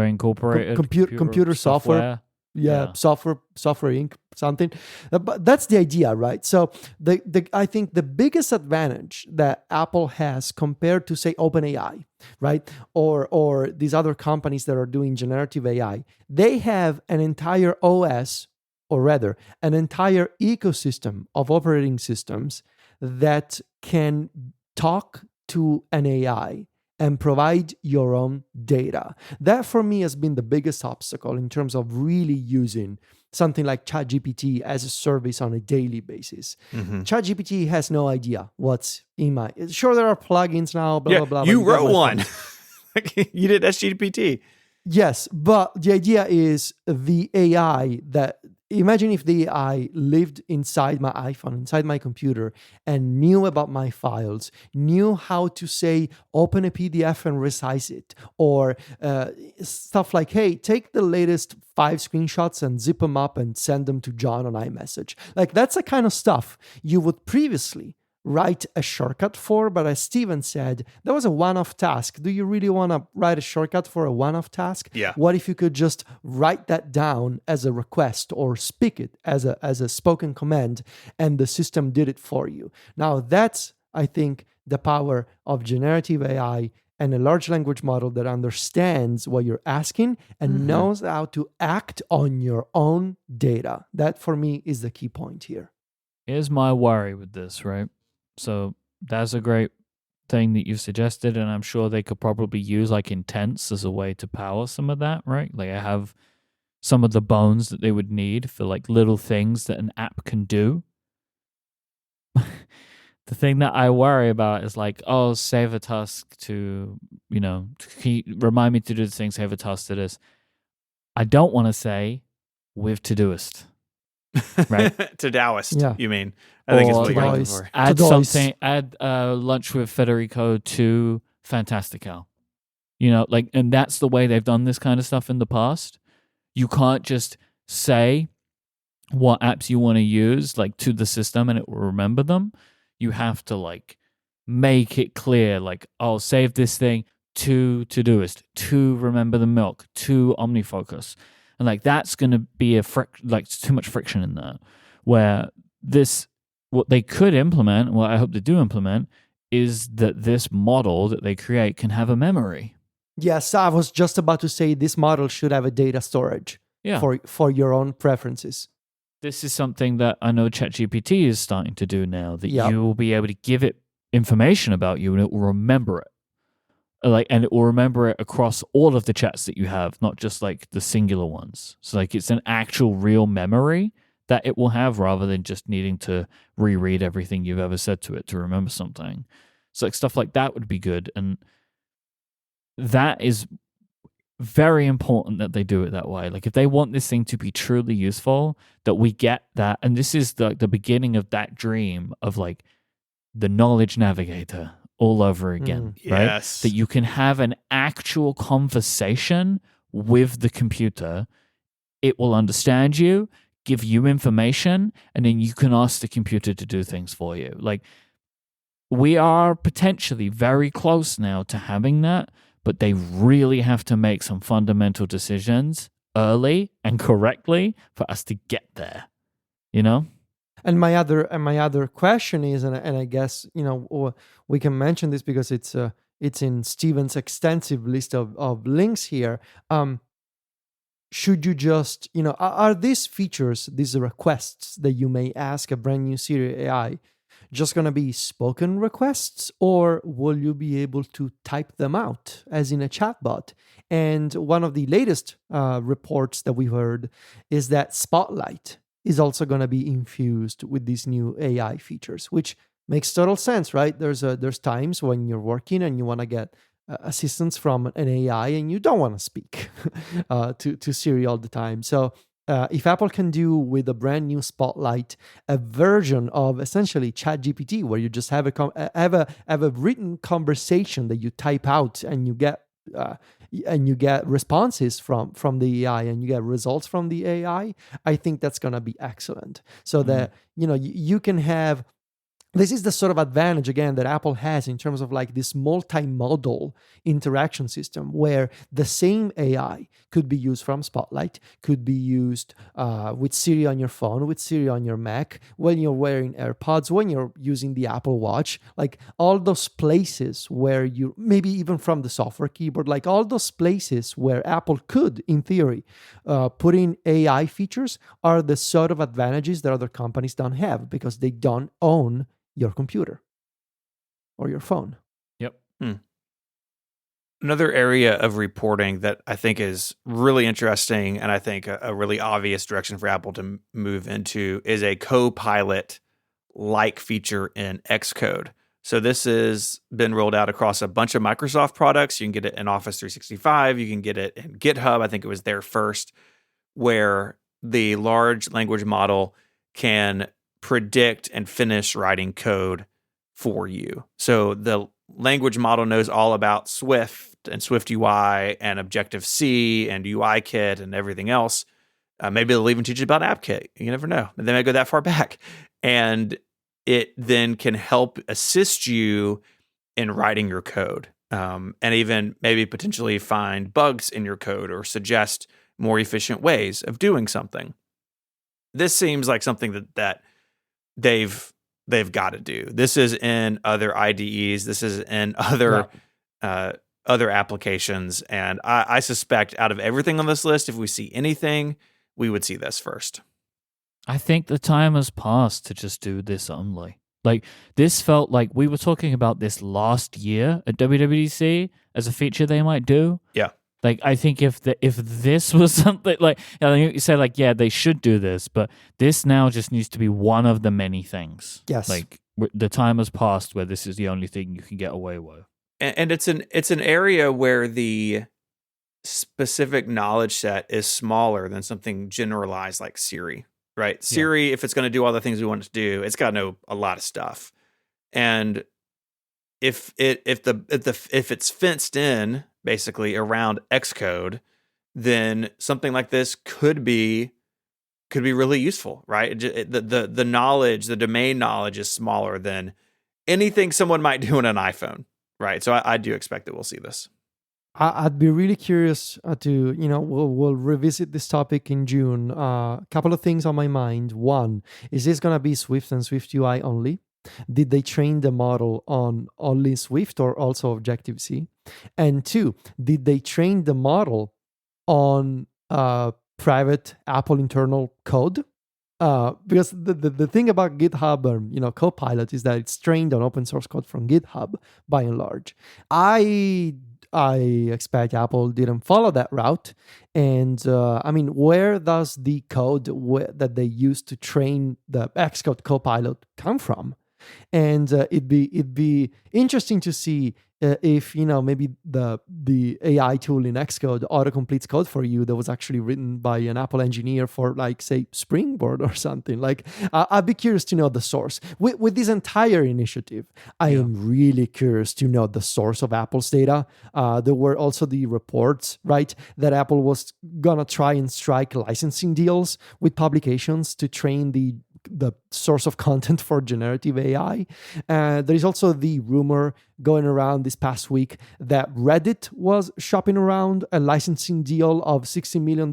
B: Incorporated,
C: computer software. Yeah, Software Inc. something. But that's the idea, right? So I think the biggest advantage that Apple has compared to, say, OpenAI, right, or these other companies that are doing generative AI, they have an entire OS, or rather, an entire ecosystem of operating systems that can talk to an AI and provide your own data. That, for me, has been the biggest obstacle in terms of really using something like ChatGPT as a service on a daily basis. ChatGPT has no idea what's in my... Sure, there are plugins now, blah, blah, blah.
A: You wrote one. You did SGPT.
C: Yes, but the idea is the AI that... Imagine if the AI lived inside my iPhone, inside my computer, and knew about my files, knew how to, say, open a PDF and resize it, or stuff like, hey, take the latest 5 screenshots and zip them up and send them to John on iMessage. That's the kind of stuff you would previously write a shortcut for, but as Steven said, that was a one-off task. Do you really want to write a shortcut for a one-off task?
A: Yeah.
C: What if you could just write that down as a request or speak it as a spoken command, and the system did it for you? Now that's, I think, the power of generative AI and a large language model that understands what you're asking and knows how to act on your own data. That for me is the key point here.
B: Here's my worry with this, right? So that's a great thing that you've suggested, and I'm sure they could probably use like intents as a way to power some of that, right? Like I have some of the bones that they would need for like little things that an app can do. The thing that I worry about is like, oh, save a task to, remind me to do this thing, save a task to this. I don't want to say with Todoist, right?
A: Todoist, you mean? I think it's what you're looking for.
B: Add something, add lunch with Federico to Fantastical. And that's the way they've done this kind of stuff in the past. You can't just say what apps you want to use like to the system and it will remember them. You have to like make it clear, like, oh, save this thing to Todoist, to Remember the Milk, to OmniFocus. And like that's going to be too much friction in that. Where what they could implement, what I hope they do implement, is that this model that they create can have a memory.
C: Yes, I was just about to say this model should have a data storage for your own preferences.
B: This is something that I know ChatGPT is starting to do now, that you will be able to give it information about you and it will remember it. And it will remember it across all of the chats that you have, not just like the singular ones. So like it's an actual real memory that it will have rather than just needing to reread everything you've ever said to it to remember something. So like stuff like that would be good. And that is very important that they do it that way. Like if they want this thing to be truly useful, that we get that. And this is the beginning of that dream of like the knowledge navigator all over again, right?
A: Yes.
B: That you can have an actual conversation with the computer. It will understand you, give you information, and then you can ask the computer to do things for you. Like we are potentially very close now to having that, but they really have to make some fundamental decisions early and correctly for us to get there,
C: And my other question is, and I guess we can mention this because it's in Steven's extensive list of links here. Should you just are these features, these requests that you may ask a brand new Siri AI, just going to be spoken requests, or will you be able to type them out as in a chatbot? And one of the latest reports that we heard is that Spotlight is also going to be infused with these new AI features, which makes total sense, right? There's times when you're working and you want to get assistance from an AI and you don't want to speak to Siri all the time. So if Apple can do with a brand new Spotlight a version of essentially ChatGPT, where you just have a written conversation that you type out and you get responses from the AI and you get results from the AI, I think that's gonna be excellent. So that you can have. This is the sort of advantage, again, that Apple has in terms of like this multimodal interaction system where the same AI could be used from Spotlight, could be used with Siri on your phone, with Siri on your Mac, when you're wearing AirPods, when you're using the Apple Watch, like all those places where you, maybe even from the software keyboard, like all those places where Apple could, in theory, put in AI features are the sort of advantages that other companies don't have because they don't own your computer or your phone.
B: Yep.
A: Another area of reporting that I think is really interesting and I think a really obvious direction for Apple to move into is a Copilot-like feature in Xcode. So this has been rolled out across a bunch of Microsoft products. You can get it in Office 365. You can get it in GitHub. I think it was there first, where the large language model can predict and finish writing code for you. So the language model knows all about Swift and Swift UI and Objective-C and UIKit and everything else. Maybe they'll even teach you about AppKit. You never know. They may go that far back. And it then can help assist you in writing your code, and even maybe potentially find bugs in your code or suggest more efficient ways of doing something. This seems like something that they've got to do. This is in other IDEs. This is in other applications, and I suspect out of everything on this list, if we see anything, we would see this first.
B: I think the time has passed to just do this only. Like, this felt like we were talking about this last year at WWDC as a feature they might do.
A: Yeah.
B: Like, I think if this was something like, you say like, yeah, they should do this, but this now just needs to be one of the many things.
C: Yes.
B: Like, the time has passed where this is the only thing you can get away with.
A: And it's an area where the specific knowledge set is smaller than something generalized like Siri. Right, Siri, if it's going to do all the things we want it to do, it's got to know a lot of stuff. And if it's fenced in basically around Xcode, then something like this could be really useful, right? The knowledge, the domain knowledge is smaller than anything someone might do on an iPhone, right? So I do expect that we'll see this.
C: I'd be really curious to, we'll revisit this topic in June. A couple of things on my mind. One, is this going to be Swift and Swift UI only? Did they train the model on only Swift or also Objective-C? And two, did they train the model on private Apple internal code? Because the thing about GitHub and Copilot is that it's trained on open source code from GitHub by and large. I expect Apple didn't follow that route. And where does the code that they use to train the Xcode Copilot come from? And it'd be interesting to see if maybe the AI tool in Xcode autocompletes code for you that was actually written by an Apple engineer for, like, say, Springboard or something. Like, I'd be curious to know the source. With this entire initiative, I am really curious to know the source of Apple's data. There were also the reports, right, that Apple was gonna try and strike licensing deals with publications to train the source of content for generative AI. There is also the rumor going around this past week that Reddit was shopping around a licensing deal of $60 million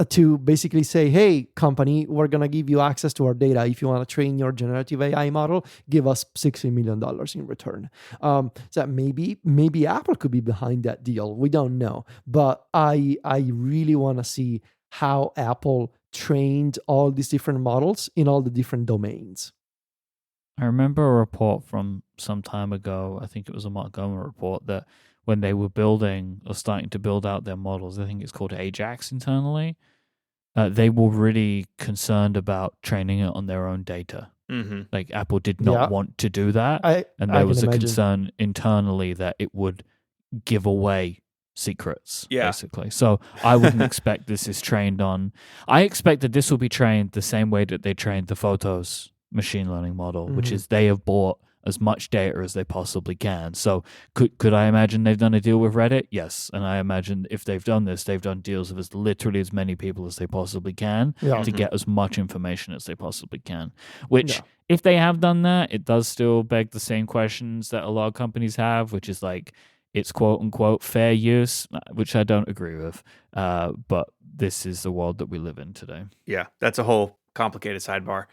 C: to basically say, hey, company, we're going to give you access to our data. If you want to train your generative AI model, give us $60 million in return. So maybe Apple could be behind that deal. We don't know. But I really want to see how Apple trained all these different models in all the different domains.
B: I remember a report from some time ago, I think it was a Mark Gurman report, that when they were building or starting to build out their models, I think it's called Ajax internally, they were really concerned about training it on their own data. Mm-hmm. Like, Apple did not want to do that. And there was a concern internally that it would give away secrets, basically. So I wouldn't expect this is trained on. I expect that this will be trained the same way that they trained the Photos machine learning model, which is they have bought as much data as they possibly can. So could I imagine they've done a deal with Reddit? Yes. And I imagine if they've done this, they've done deals with literally as many people as they possibly can to get as much information as they possibly can. Which, if they have done that, it does still beg the same questions that a lot of companies have, which is like, it's quote unquote fair use, which I don't agree with. But this is the world that we live in today.
A: Yeah, that's a whole complicated sidebar.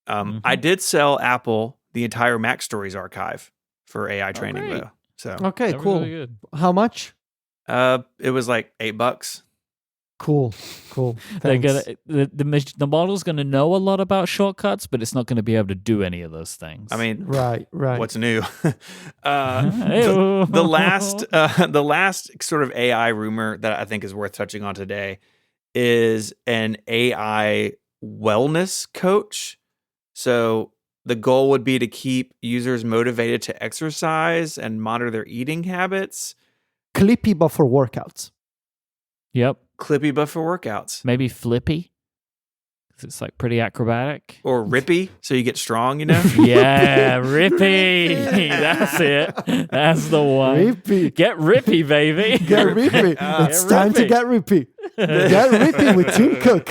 A: I did sell Apple the entire Mac Stories archive for AI training, though. So
C: okay, cool. Really good. How much?
A: It was like $8.
C: Cool.
B: The model's going to know a lot about shortcuts, but it's not going to be able to do any of those things.
A: I mean,
C: right.
A: What's new? The last sort of AI rumor that I think is worth touching on today is an AI wellness coach. So the goal would be to keep users motivated to exercise and monitor their eating habits.
C: Clippy, but for workouts.
B: Yep.
A: Clippy, but for workouts.
B: Maybe Flippy, because it's like pretty acrobatic.
A: Or Rippy, so you get strong,
B: Yeah, Rippy. That's it. That's the one.
C: Rippy.
B: Get Rippy, baby.
C: Get Rippy. It's time to get Rippy. Get ripping with Tim Cook.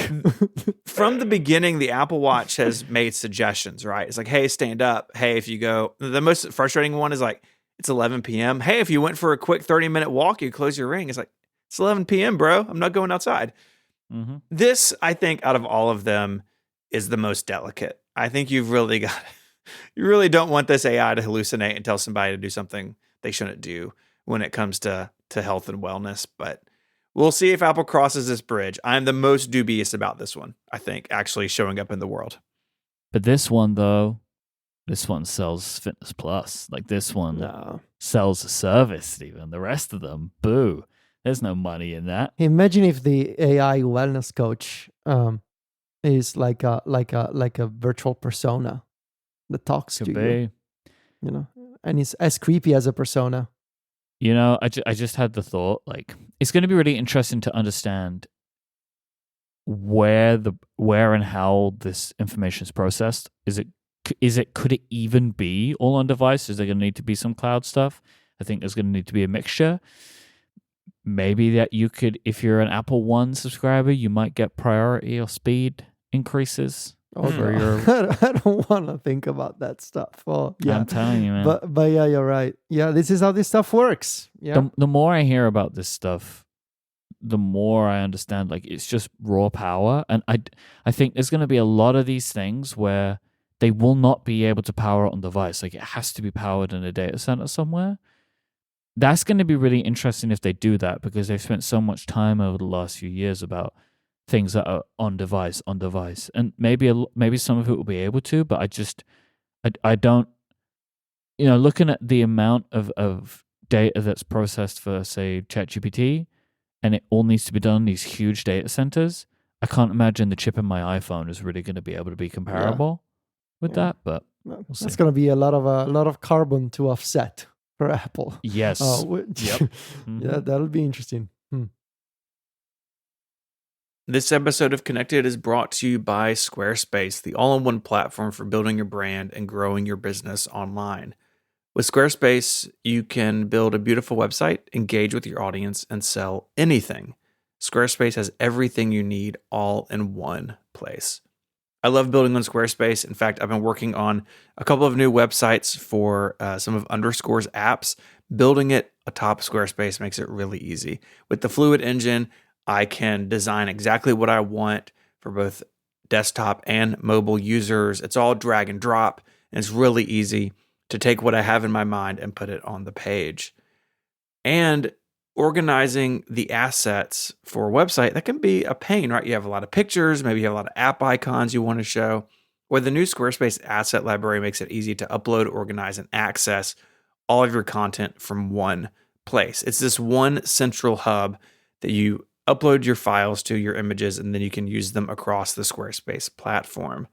A: From the beginning, the Apple Watch has made suggestions, right? It's like, hey, stand up. Hey, if you go, the most frustrating one is like, it's 11 p.m. Hey, if you went for a quick 30-minute walk, you close your ring. It's like, it's 11 p.m., bro. I'm not going outside.
B: Mm-hmm.
A: This, I think, out of all of them, is the most delicate. I think you've really got, you really don't want this AI to hallucinate and tell somebody to do something they shouldn't do when it comes to health and wellness. But we'll see if Apple crosses this bridge. I'm the most dubious about this one, I think, actually showing up in the world.
B: But this one, though, this one sells Fitness Plus. Like this one sells a service, Stephen. The rest of them, boo. There's no money in that.
C: Imagine if the AI wellness coach is like a virtual persona that talks
B: Could
C: to you. You know, and it's as creepy as a persona.
B: You know, I just had the thought, like, it's going to be really interesting to understand where and how this information is processed. Could it even be all on device? Is there going to need to be some cloud stuff? I think there's going to need to be a mixture. Maybe that you could, if you're an Apple One subscriber, you might get priority or speed increases.
C: Over your... I don't want to think about that stuff. Oh, yeah.
B: I'm telling you, man.
C: But yeah, you're right. Yeah, this is how this stuff works. Yeah.
B: The more I hear about this stuff, the more I understand. Like, it's just raw power, and I think there's going to be a lot of these things where they will not be able to power it on device. Like, it has to be powered in a data center somewhere. That's going to be really interesting if they do that, because they've spent so much time over the last few years about things that are on device, and maybe some of it will be able to, but I don't, looking at the amount of data that's processed for, say, ChatGPT, and it all needs to be done in these huge data centers. I can't imagine the chip in my iPhone is really going to be able to be comparable with that, but we'll see.
C: That's going to be a lot of carbon to offset for Apple.
B: Yes.
C: Yep.
B: Mm-hmm.
C: Yeah, that'll be interesting.
A: This episode of Connected is brought to you by Squarespace, the all-in-one platform for building your brand and growing your business online. With Squarespace, you can build a beautiful website, engage with your audience, and sell anything. Squarespace has everything you need all in one place. I love building on Squarespace. In fact, I've been working on a couple of new websites for some of Underscore's apps. Building it atop Squarespace makes it really easy. With the Fluid engine, I can design exactly what I want for both desktop and mobile users. It's all drag and drop, and it's really easy to take what I have in my mind and put it on the page. And organizing the assets for a website, that can be a pain, right? You have a lot of pictures, maybe you have a lot of app icons you want to show. Where the new Squarespace asset library makes it easy to upload, organize, and access all of your content from one place. It's this one central hub that you upload your files to, your images, and then you can use them across the Squarespace platform.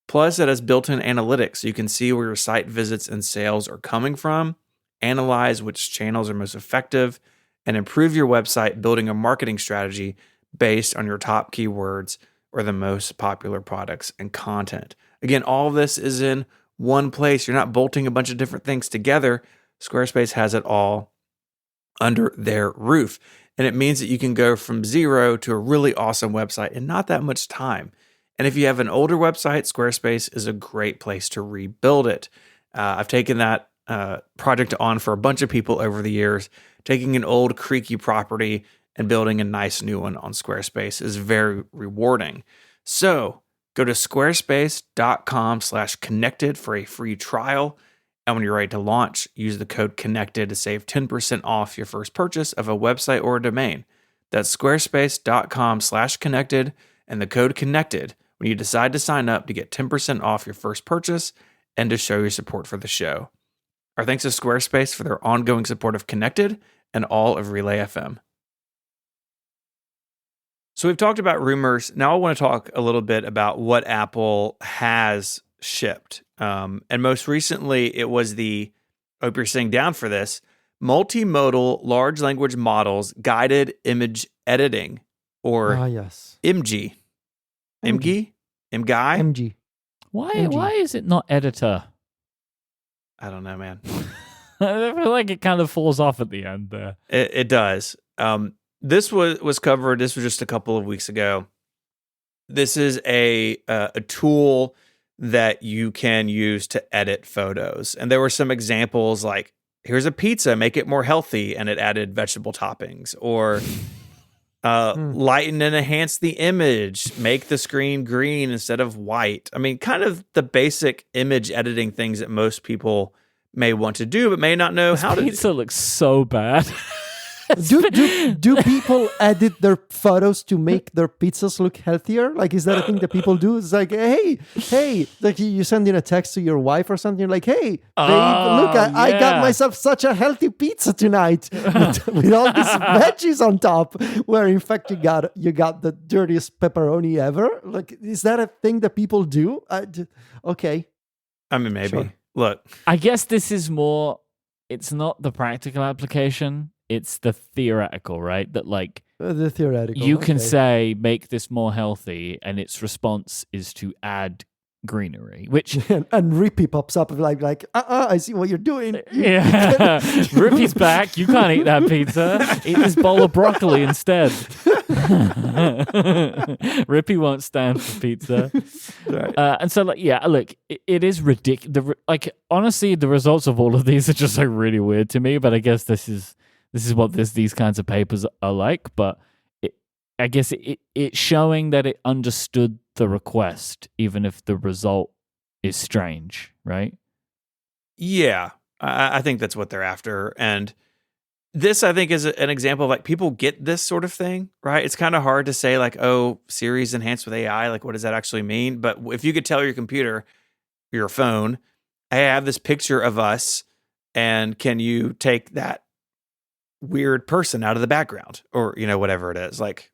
A: Plus, it has built-in analytics, so you can see where your site visits and sales are coming from, analyze which channels are most effective, and improve your website building a marketing strategy based on your top keywords or the most popular products and content. Again, all of this is in one place. You're not bolting a bunch of different things together. Squarespace has it all under their roof. And it means that you can go from zero to a really awesome website in not that much time. And if you have an older website, Squarespace is a great place to rebuild it. I've taken that project on for a bunch of people over the years. Taking an old creaky property and building a nice new one on Squarespace is very rewarding. So go to squarespace.com/connected for a free trial. And when you're ready to launch, use the code CONNECTED to save 10% off your first purchase of a website or a domain. That's squarespace.com/connected and the code CONNECTED when you decide to sign up to get 10% off your first purchase and to show your support for the show. Our thanks to Squarespace for their ongoing support of Connected and all of Relay FM. So we've talked about rumors. Now I want to talk a little bit about what Apple has shipped. And most recently, it was I hope you're sitting down for this, multimodal large language models guided image editing, or MG. MG? MGI?
C: MG.
B: Why is it not editor?
A: I don't know, man.
B: I feel like it kind of falls off at the end there.
A: It does. this was covered. This was just a couple of weeks ago. This is a tool that you can use to edit photos. And there were some examples like, here's a pizza, make it more healthy, and it added vegetable toppings. Or lighten and enhance the image, make the screen green instead of white. I mean, kind of the basic image editing things that most people may want to do, but may not know how to do.
B: Pizza looks so bad.
C: Do people edit their photos to make their pizzas look healthier? Like, is that a thing that people do? It's like, hey, like you send in a text to your wife or something, like, hey, babe, look, I got myself such a healthy pizza tonight with all these veggies on top, where in fact you got the dirtiest pepperoni ever. Like, is that a thing that people do? Okay.
A: I mean, maybe.
C: Sure.
A: Look.
B: I guess this is more, it's not the practical application. It's the theoretical, right? That like
C: the theoretical.
B: You can say make this more healthy, and its response is to add greenery, which
C: and Rippy pops up like I see what you're doing.
B: Yeah, Rippy's back. You can't eat that pizza. Eat this bowl of broccoli instead. Rippy won't stand for pizza.
C: Right.
B: And so, like, yeah, look, it is ridiculous. Like, honestly, the results of all of these are just like really weird to me. But I guess this is what these kinds of papers are like. But I guess it's showing that it understood the request, even if the result is strange, right?
A: Yeah, I think that's what they're after. And this, I think, is an example of like people get this sort of thing, right? It's kind of hard to say like, oh, Siri's enhanced with AI. Like, what does that actually mean? But if you could tell your computer, your phone, I have this picture of us, and can you take that weird person out of the background, or whatever it is, like.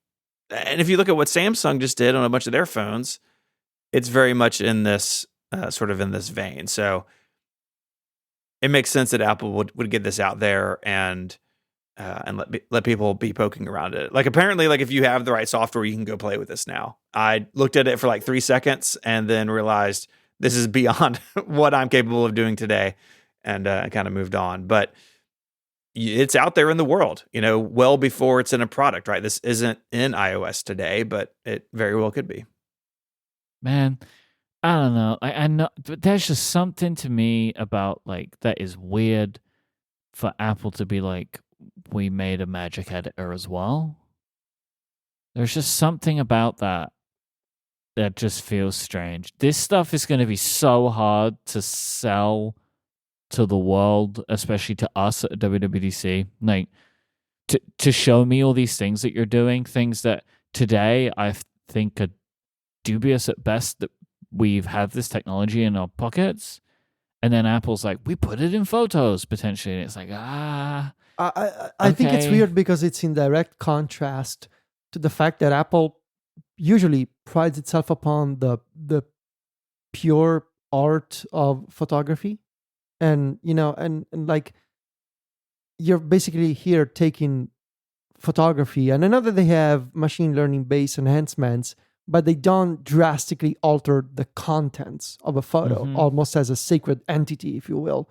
A: And if you look at what Samsung just did on a bunch of their phones, it's very much in this sort of in this vein. So it makes sense that Apple would get this out there and let people be poking around it. Like, apparently, like if you have the right software, you can go play with this now. I looked at it for like 3 seconds and then realized this is beyond what I'm capable of doing today, and kind of moved on. But it's out there in the world, well before it's in a product, right? This isn't in iOS today, but it very well could be.
B: Man, I don't know. I know, but there's just something to me about like that is weird for Apple to be like, we made a magic editor as well. There's just something about that just feels strange. This stuff is going to be so hard to sell to the world, especially to us at WWDC, like to show me all these things that you're doing, things that today I think are dubious at best, that we've had this technology in our pockets, and then Apple's like, we put it in photos potentially, and it's like,
C: I think it's weird because it's in direct contrast to the fact that Apple usually prides itself upon the pure art of photography. And and like you're basically here taking photography, and I know that they have machine learning based enhancements, but they don't drastically alter the contents of a photo, almost as a sacred entity, if you will.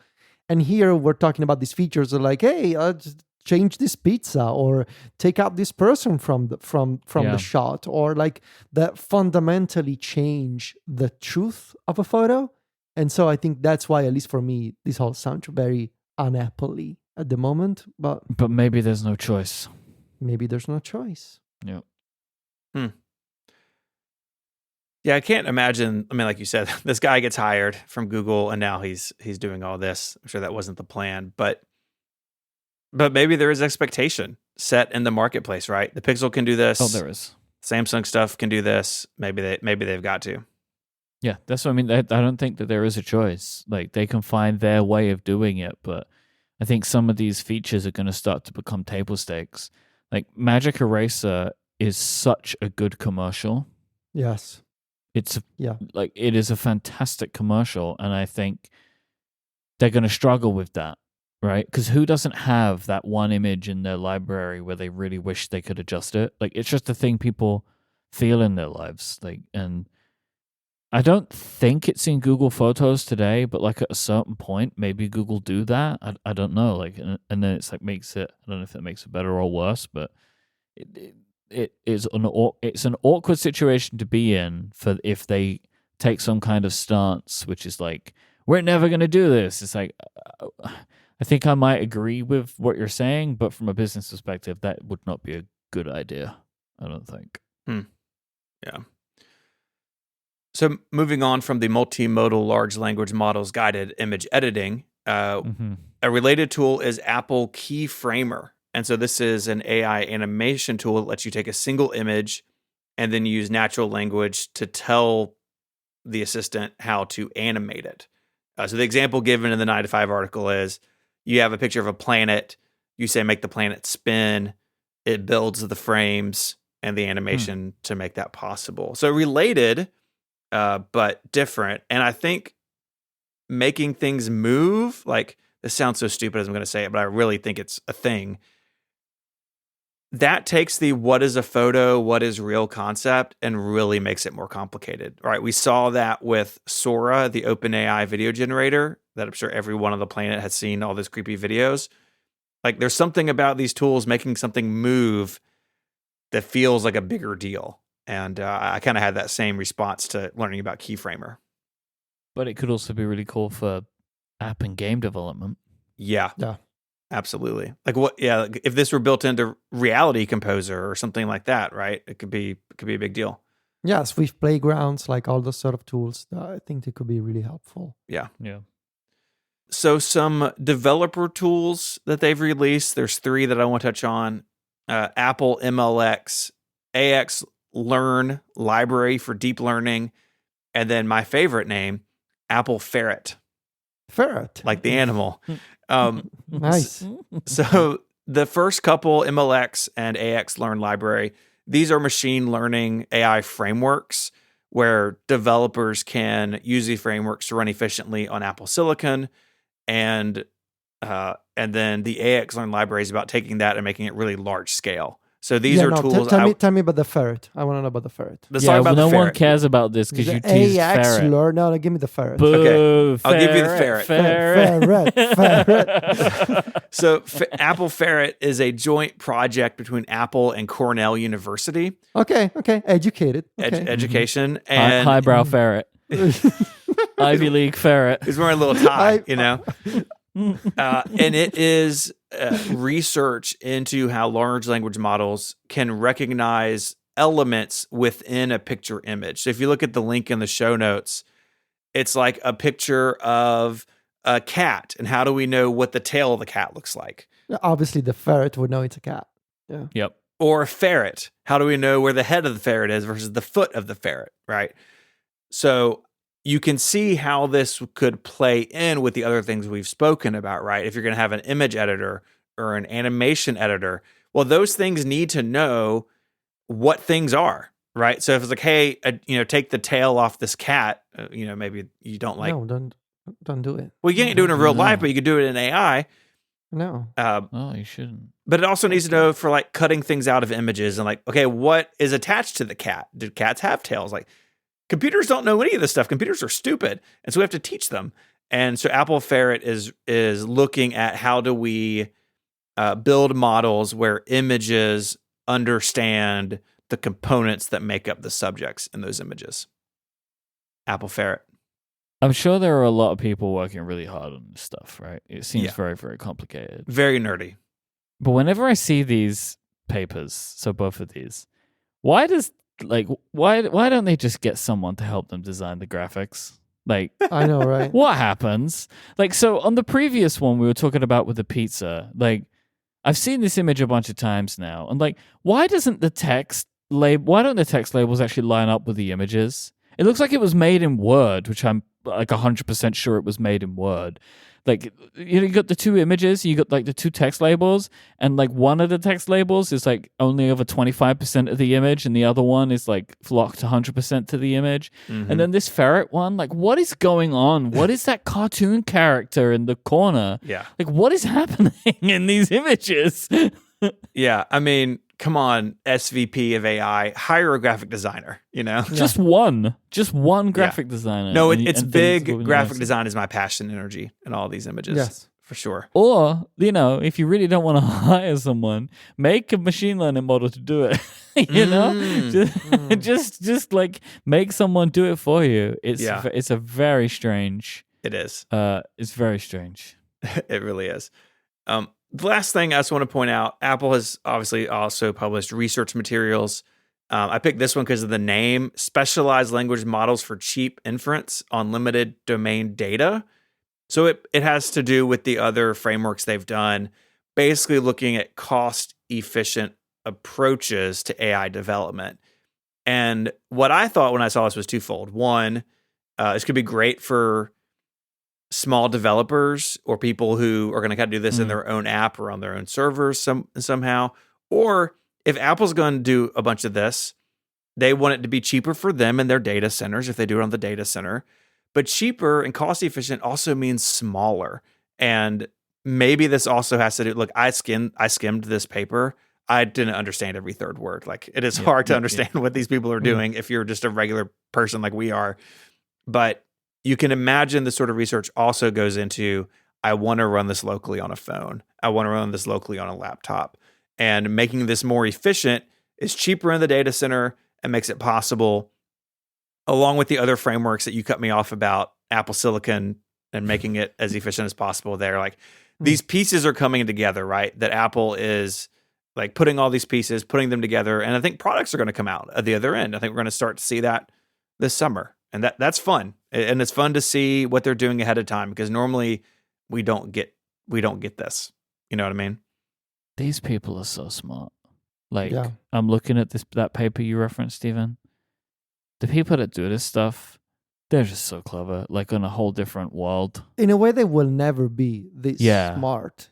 C: And here we're talking about these features of like, hey, just change this pizza, or take out this person from the shot, or like that fundamentally change the truth of a photo. And so I think that's why, at least for me, this all sounds very un-Apple-y at the moment. But
B: maybe there's no choice.
C: Maybe there's no choice.
B: Yeah.
A: Yeah, I can't imagine. I mean, like you said, this guy gets hired from Google, and now he's doing all this. I'm sure that wasn't the plan, but maybe there is expectation set in the marketplace, right? The Pixel can do this.
B: Oh, there is.
A: Samsung stuff can do this. Maybe they've got to.
B: Yeah, that's what I mean. I don't think that there is a choice. Like, they can find their way of doing it, but I think some of these features are going to start to become table stakes. Like, Magic Eraser is such a good commercial.
C: Yes.
B: It is a fantastic commercial, and I think they're going to struggle with that, right? Because who doesn't have that one image in their library where they really wish they could adjust it? Like, it's just a thing people feel in their lives. Like, and I don't think it's in Google Photos today, but like at a certain point, maybe Google do that. I don't know. Like, and then it's like makes it. I don't know if that makes it better or worse, but it's an awkward situation to be in for if they take some kind of stance, which is like, we're never going to do this. It's like, I think I might agree with what you're saying, but from a business perspective, that would not be a good idea. I don't think.
A: Yeah. So moving on from the multimodal large language models guided image editing, a related tool is Apple Keyframer. And so this is an AI animation tool that lets you take a single image and then use natural language to tell the assistant how to animate it. So the example given in the 9 to 5 article is you have a picture of a planet, you say make the planet spin, it builds the frames and the animation to make that possible. So related, but different. And I think making things move, like this sounds so stupid as I'm going to say it, but I really think it's a thing. That takes the what is a photo, what is real concept and really makes it more complicated, right? We saw that with Sora, the OpenAI video generator that I'm sure everyone on the planet has seen all those creepy videos. Like there's something about these tools making something move that feels like a bigger deal. And I kind of had that same response to learning about Keyframer.
B: But it could also be really cool for app and game development.
A: Yeah. Absolutely. Like what? Yeah. Like if this were built into Reality Composer or something like that, right? It could be a big deal.
C: Yes, with playgrounds, like all those sort of tools, I think they could be really helpful.
B: Yeah.
A: So some developer tools that they've released. There's 3 that I want to touch on. Apple MLX, AX Learn library for deep learning, and then my favorite name, Apple Ferret.
C: Ferret,
A: like the animal.
C: Nice.
A: So the first couple, MLX and AX Learn library, these are machine learning AI frameworks where developers can use these frameworks to run efficiently on Apple Silicon, and then the AX Learn library is about taking that and making it really large scale. So these are tools.
C: Tell me about the ferret. I want to know about the ferret.
A: Let's talk about
B: no
A: the ferret.
B: one cares about this because you teased
C: AX
B: ferret.
C: Learn. No, give me the ferret.
B: Boo,
A: I'll give you the ferret.
C: Ferret.
A: So Apple Ferret is a joint project between Apple and Cornell University.
C: Okay. Educated. Okay.
A: Education and
B: highbrow ferret. Ivy League ferret.
A: He's wearing a little tie, you know. And it is research into how large language models can recognize elements within a picture image. So if you look at the link in the show notes, it's like a picture of a cat. And how do we know what the tail of the cat looks like?
C: Obviously, the ferret would know it's a cat. Yeah.
B: Yep.
A: Or a ferret. How do we know where the head of the ferret is versus the foot of the ferret, right? So you can see how this could play in with the other things we've spoken about, right? If you're going to have an image editor or an animation editor, well, those things need to know what things are, right? So if it's like, hey, take the tail off this cat, maybe you don't like.
C: No, don't do it.
A: Well, you can't do it in real life, but you can do it in AI.
C: No.
B: You shouldn't.
A: But it also needs to know for like cutting things out of images and like, okay, what is attached to the cat? Do cats have tails? Like, computers don't know any of this stuff. Computers are stupid. And so we have to teach them. And so Apple Ferret is looking at how do we build models where images understand the components that make up the subjects in those images. Apple Ferret.
B: I'm sure there are a lot of people working really hard on this stuff, right? It seems very, very complicated.
A: Very nerdy.
B: But whenever I see these papers, so both of these, why don't they just get someone to help them design the graphics? Like,
C: I know, right?
B: What happens? Like, so on the previous one we were talking about with the pizza, like, I've seen this image a bunch of times now, and like, why don't the text labels actually line up with the images? It looks like it was made in Word, which I'm like 100% sure it was made in Word. Like, you got the 2 images, you got like the 2 text labels, and like one of the text labels is like only over 25% of the image, and the other one is like locked 100% to the image. Mm-hmm. And then this ferret one, like, what is going on? What is that cartoon character in the corner?
A: Yeah.
B: Like, what is happening in these images?
A: Yeah. I mean, come on, SVP of AI, hire a graphic designer,
B: Just one graphic designer.
A: No, it's big. Graphic design is my passion and energy in all these images.
C: Yes.
A: for sure.
B: Or, if you really don't want to hire someone, make a machine learning model to do it. Just like make someone do it for you. It's a very strange.
A: It is.
B: It's very strange.
A: It really is. The last thing I just want to point out, Apple has obviously also published research materials. I picked this one because of the name, Specialized Language Models for Cheap Inference on Limited Domain Data. So it has to do with the other frameworks they've done, basically looking at cost-efficient approaches to AI development. And what I thought when I saw this was twofold. One, this could be great for small developers or people who are going to kind of do this in their own app or on their own servers somehow. Or if Apple's going to do a bunch of this, they want it to be cheaper for them and their data centers if they do it on the data center. But cheaper and cost efficient also means smaller. And maybe this also has to do, look, I skimmed this paper. I didn't understand every third word. Like it is hard to understand what these people are doing if you're just a regular person like we are. But you can imagine the sort of research also goes into, I want to run this locally on a phone. I want to run this locally on a laptop. And making this more efficient is cheaper in the data center and makes it possible, along with the other frameworks that you cut me off about, Apple Silicon and making it as efficient as possible there. Like these pieces are coming together, right? That Apple is like putting all these pieces, putting them together. And I think products are going to come out at the other end. I think we're going to start to see that this summer. And that's fun. And it's fun to see what they're doing ahead of time because normally we don't get this. You know what I mean?
B: These people are so smart. Like I'm looking at that paper you referenced, Stephen. The people that do this stuff, they're just so clever, like on a whole different world.
C: In a way, they will never be this smart,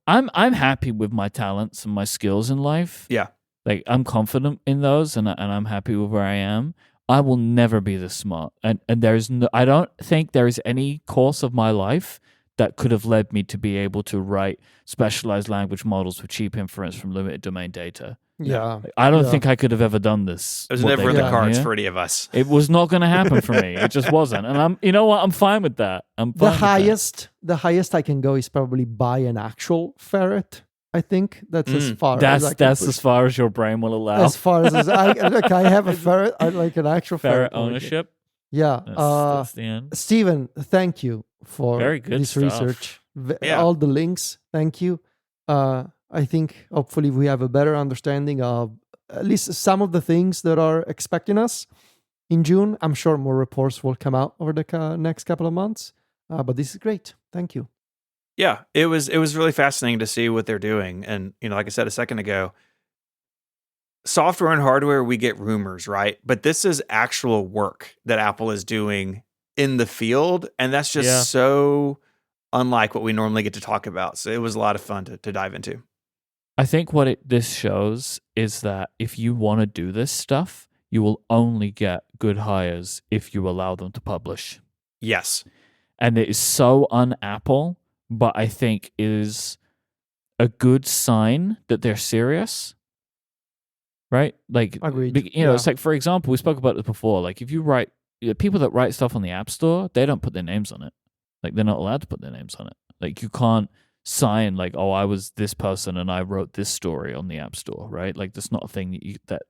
B: I'm happy with my talents and my skills in life.
A: Yeah.
B: Like I'm confident in those and I'm happy with where I am. I will never be this smart. And I don't think there is any course of my life that could have led me to be able to write specialized language models for cheap inference from limited domain data.
C: Yeah.
B: I don't think I could have ever done this.
A: It was never in the cards for any of us.
B: It was not going to happen for me. It just wasn't. And you know what? I'm fine with that.
C: The highest I can go is probably buy an actual ferret. I think that's as far as I can
B: that's as far as your brain will allow.
C: As far as I have a ferret. I like an actual ferret
B: ownership.
C: Yeah.
B: That's the end.
C: Stephen, thank you for
B: very good
C: this
B: stuff.
C: research. All the links. Thank you. I think hopefully we have a better understanding of at least some of the things that are expecting us in June. I'm sure more reports will come out over the next couple of months. But this is great. Thank you.
A: Yeah, it was really fascinating to see what they're doing. And, like I said a second ago, software and hardware, we get rumors, right? But this is actual work that Apple is doing in the field. And that's just so unlike what we normally get to talk about. So it was a lot of fun to dive into.
B: I think what this shows is that if you want to do this stuff, you will only get good hires if you allow them to publish.
A: Yes.
B: And it is so un-Apple, but I think is a good sign that they're serious. Right? Like,
C: agreed.
B: It's like, for example, we spoke about this before. Like, if you write, people that write stuff on the App Store, they don't put their names on it. Like, they're not allowed to put their names on it. Like, you can't sign, like, oh, I was this person and I wrote this story on the App Store, right? Like, that's not a thing that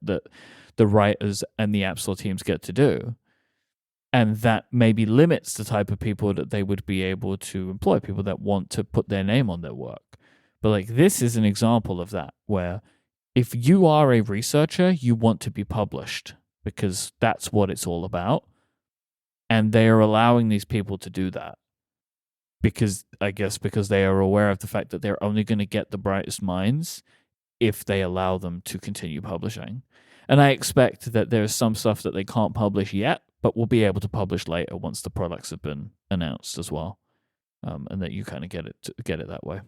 B: the writers and the App Store teams get to do. And that maybe limits the type of people that they would be able to employ, people that want to put their name on their work. But, like, this is an example of that, where if you are a researcher, you want to be published because that's what it's all about. And they are allowing these people to do that because they are aware of the fact that they're only going to get the brightest minds if they allow them to continue publishing. And I expect that there's some stuff that they can't publish yet, but we'll be able to publish later once the products have been announced as well. And that you kind of get it that way.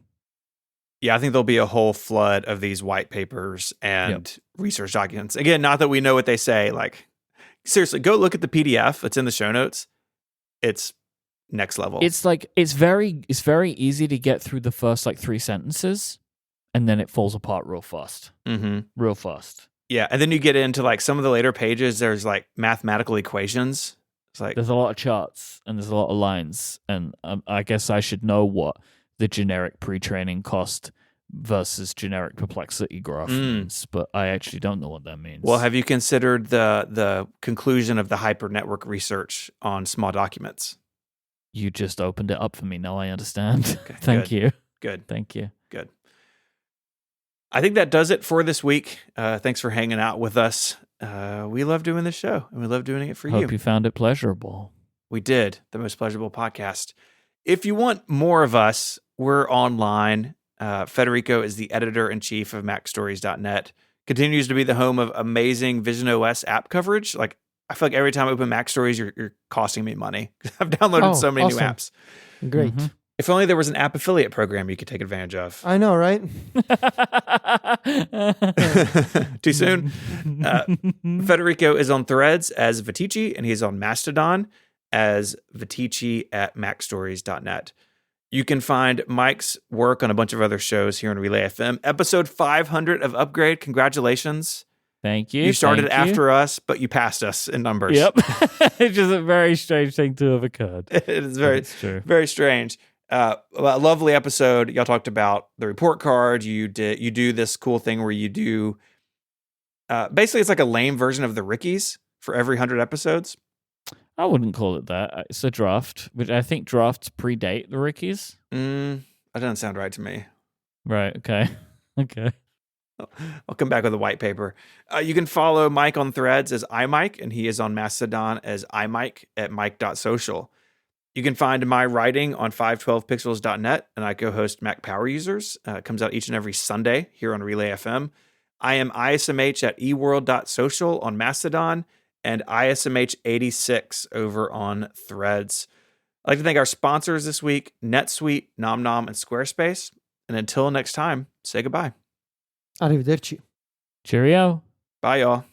A: Yeah, I think there'll be a whole flood of these white papers and research documents. Again, not that we know what they say. Like, seriously, go look at the PDF. It's in the show notes. It's next level.
B: It's like it's very easy to get through the first like 3 sentences, and then it falls apart real fast.
A: Mm-hmm.
B: Real fast.
A: Yeah, and then you get into like some of the later pages. There's like mathematical equations. It's like
B: there's a lot of charts and there's a lot of lines, and I guess I should know what the generic pre-training cost versus generic perplexity graph means, but I actually don't know what that means.
A: Well, have you considered the conclusion of the hypernetwork research on small documents?
B: You just opened it up for me. Now I understand.
A: Okay,
B: Thank you.
A: Good.
B: Thank you.
A: Good. I think that does it for this week. Thanks for hanging out with us. We love doing this show, and we love doing it for
B: Hope you found it pleasurable.
A: We did. The most pleasurable podcast. If you want more of us, we're online. Federico is the editor-in-chief of MacStories.net. Continues to be the home of amazing Vision OS app coverage. Like, I feel like every time I open Mac Stories, you're costing me money. I've downloaded so many new apps.
C: Great.
B: Mm-hmm.
A: If only there was an app affiliate program you could take advantage of.
C: I know, right?
A: Too soon? Federico is on Threads as Vitici, and he's on Mastodon as Vitici at MacStories.net. You can find Myke's work on a bunch of other shows here on Relay FM. Episode 500 of Upgrade. Congratulations.
B: Thank you.
A: You started after us, but you passed us in numbers.
B: Yep. It's just a very strange thing to have occurred.
A: It is very,
B: true.
A: Very strange. A lovely episode. Y'all talked about the report card. You do this cool thing where you do basically it's like a lame version of the Rickies for every 100 episodes.
B: I wouldn't call it that. It's a draft, which I think drafts predate the Rickies.
A: That doesn't sound right to me.
B: Right. Okay. Okay.
A: I'll come back with a white paper. You can follow Myke on Threads as iMyke, and he is on Mastodon as iMyke at myke.social. You can find my writing on 512pixels.net, and I co-host Mac Power Users. It comes out each and every Sunday here on Relay FM. I am ISMH at eworld.social on Mastodon, and ISMH86 over on Threads. I'd like to thank our sponsors this week, NetSuite, NomNom, and Squarespace. And until next time, say goodbye.
C: Arrivederci.
B: Cheerio.
A: Bye, y'all.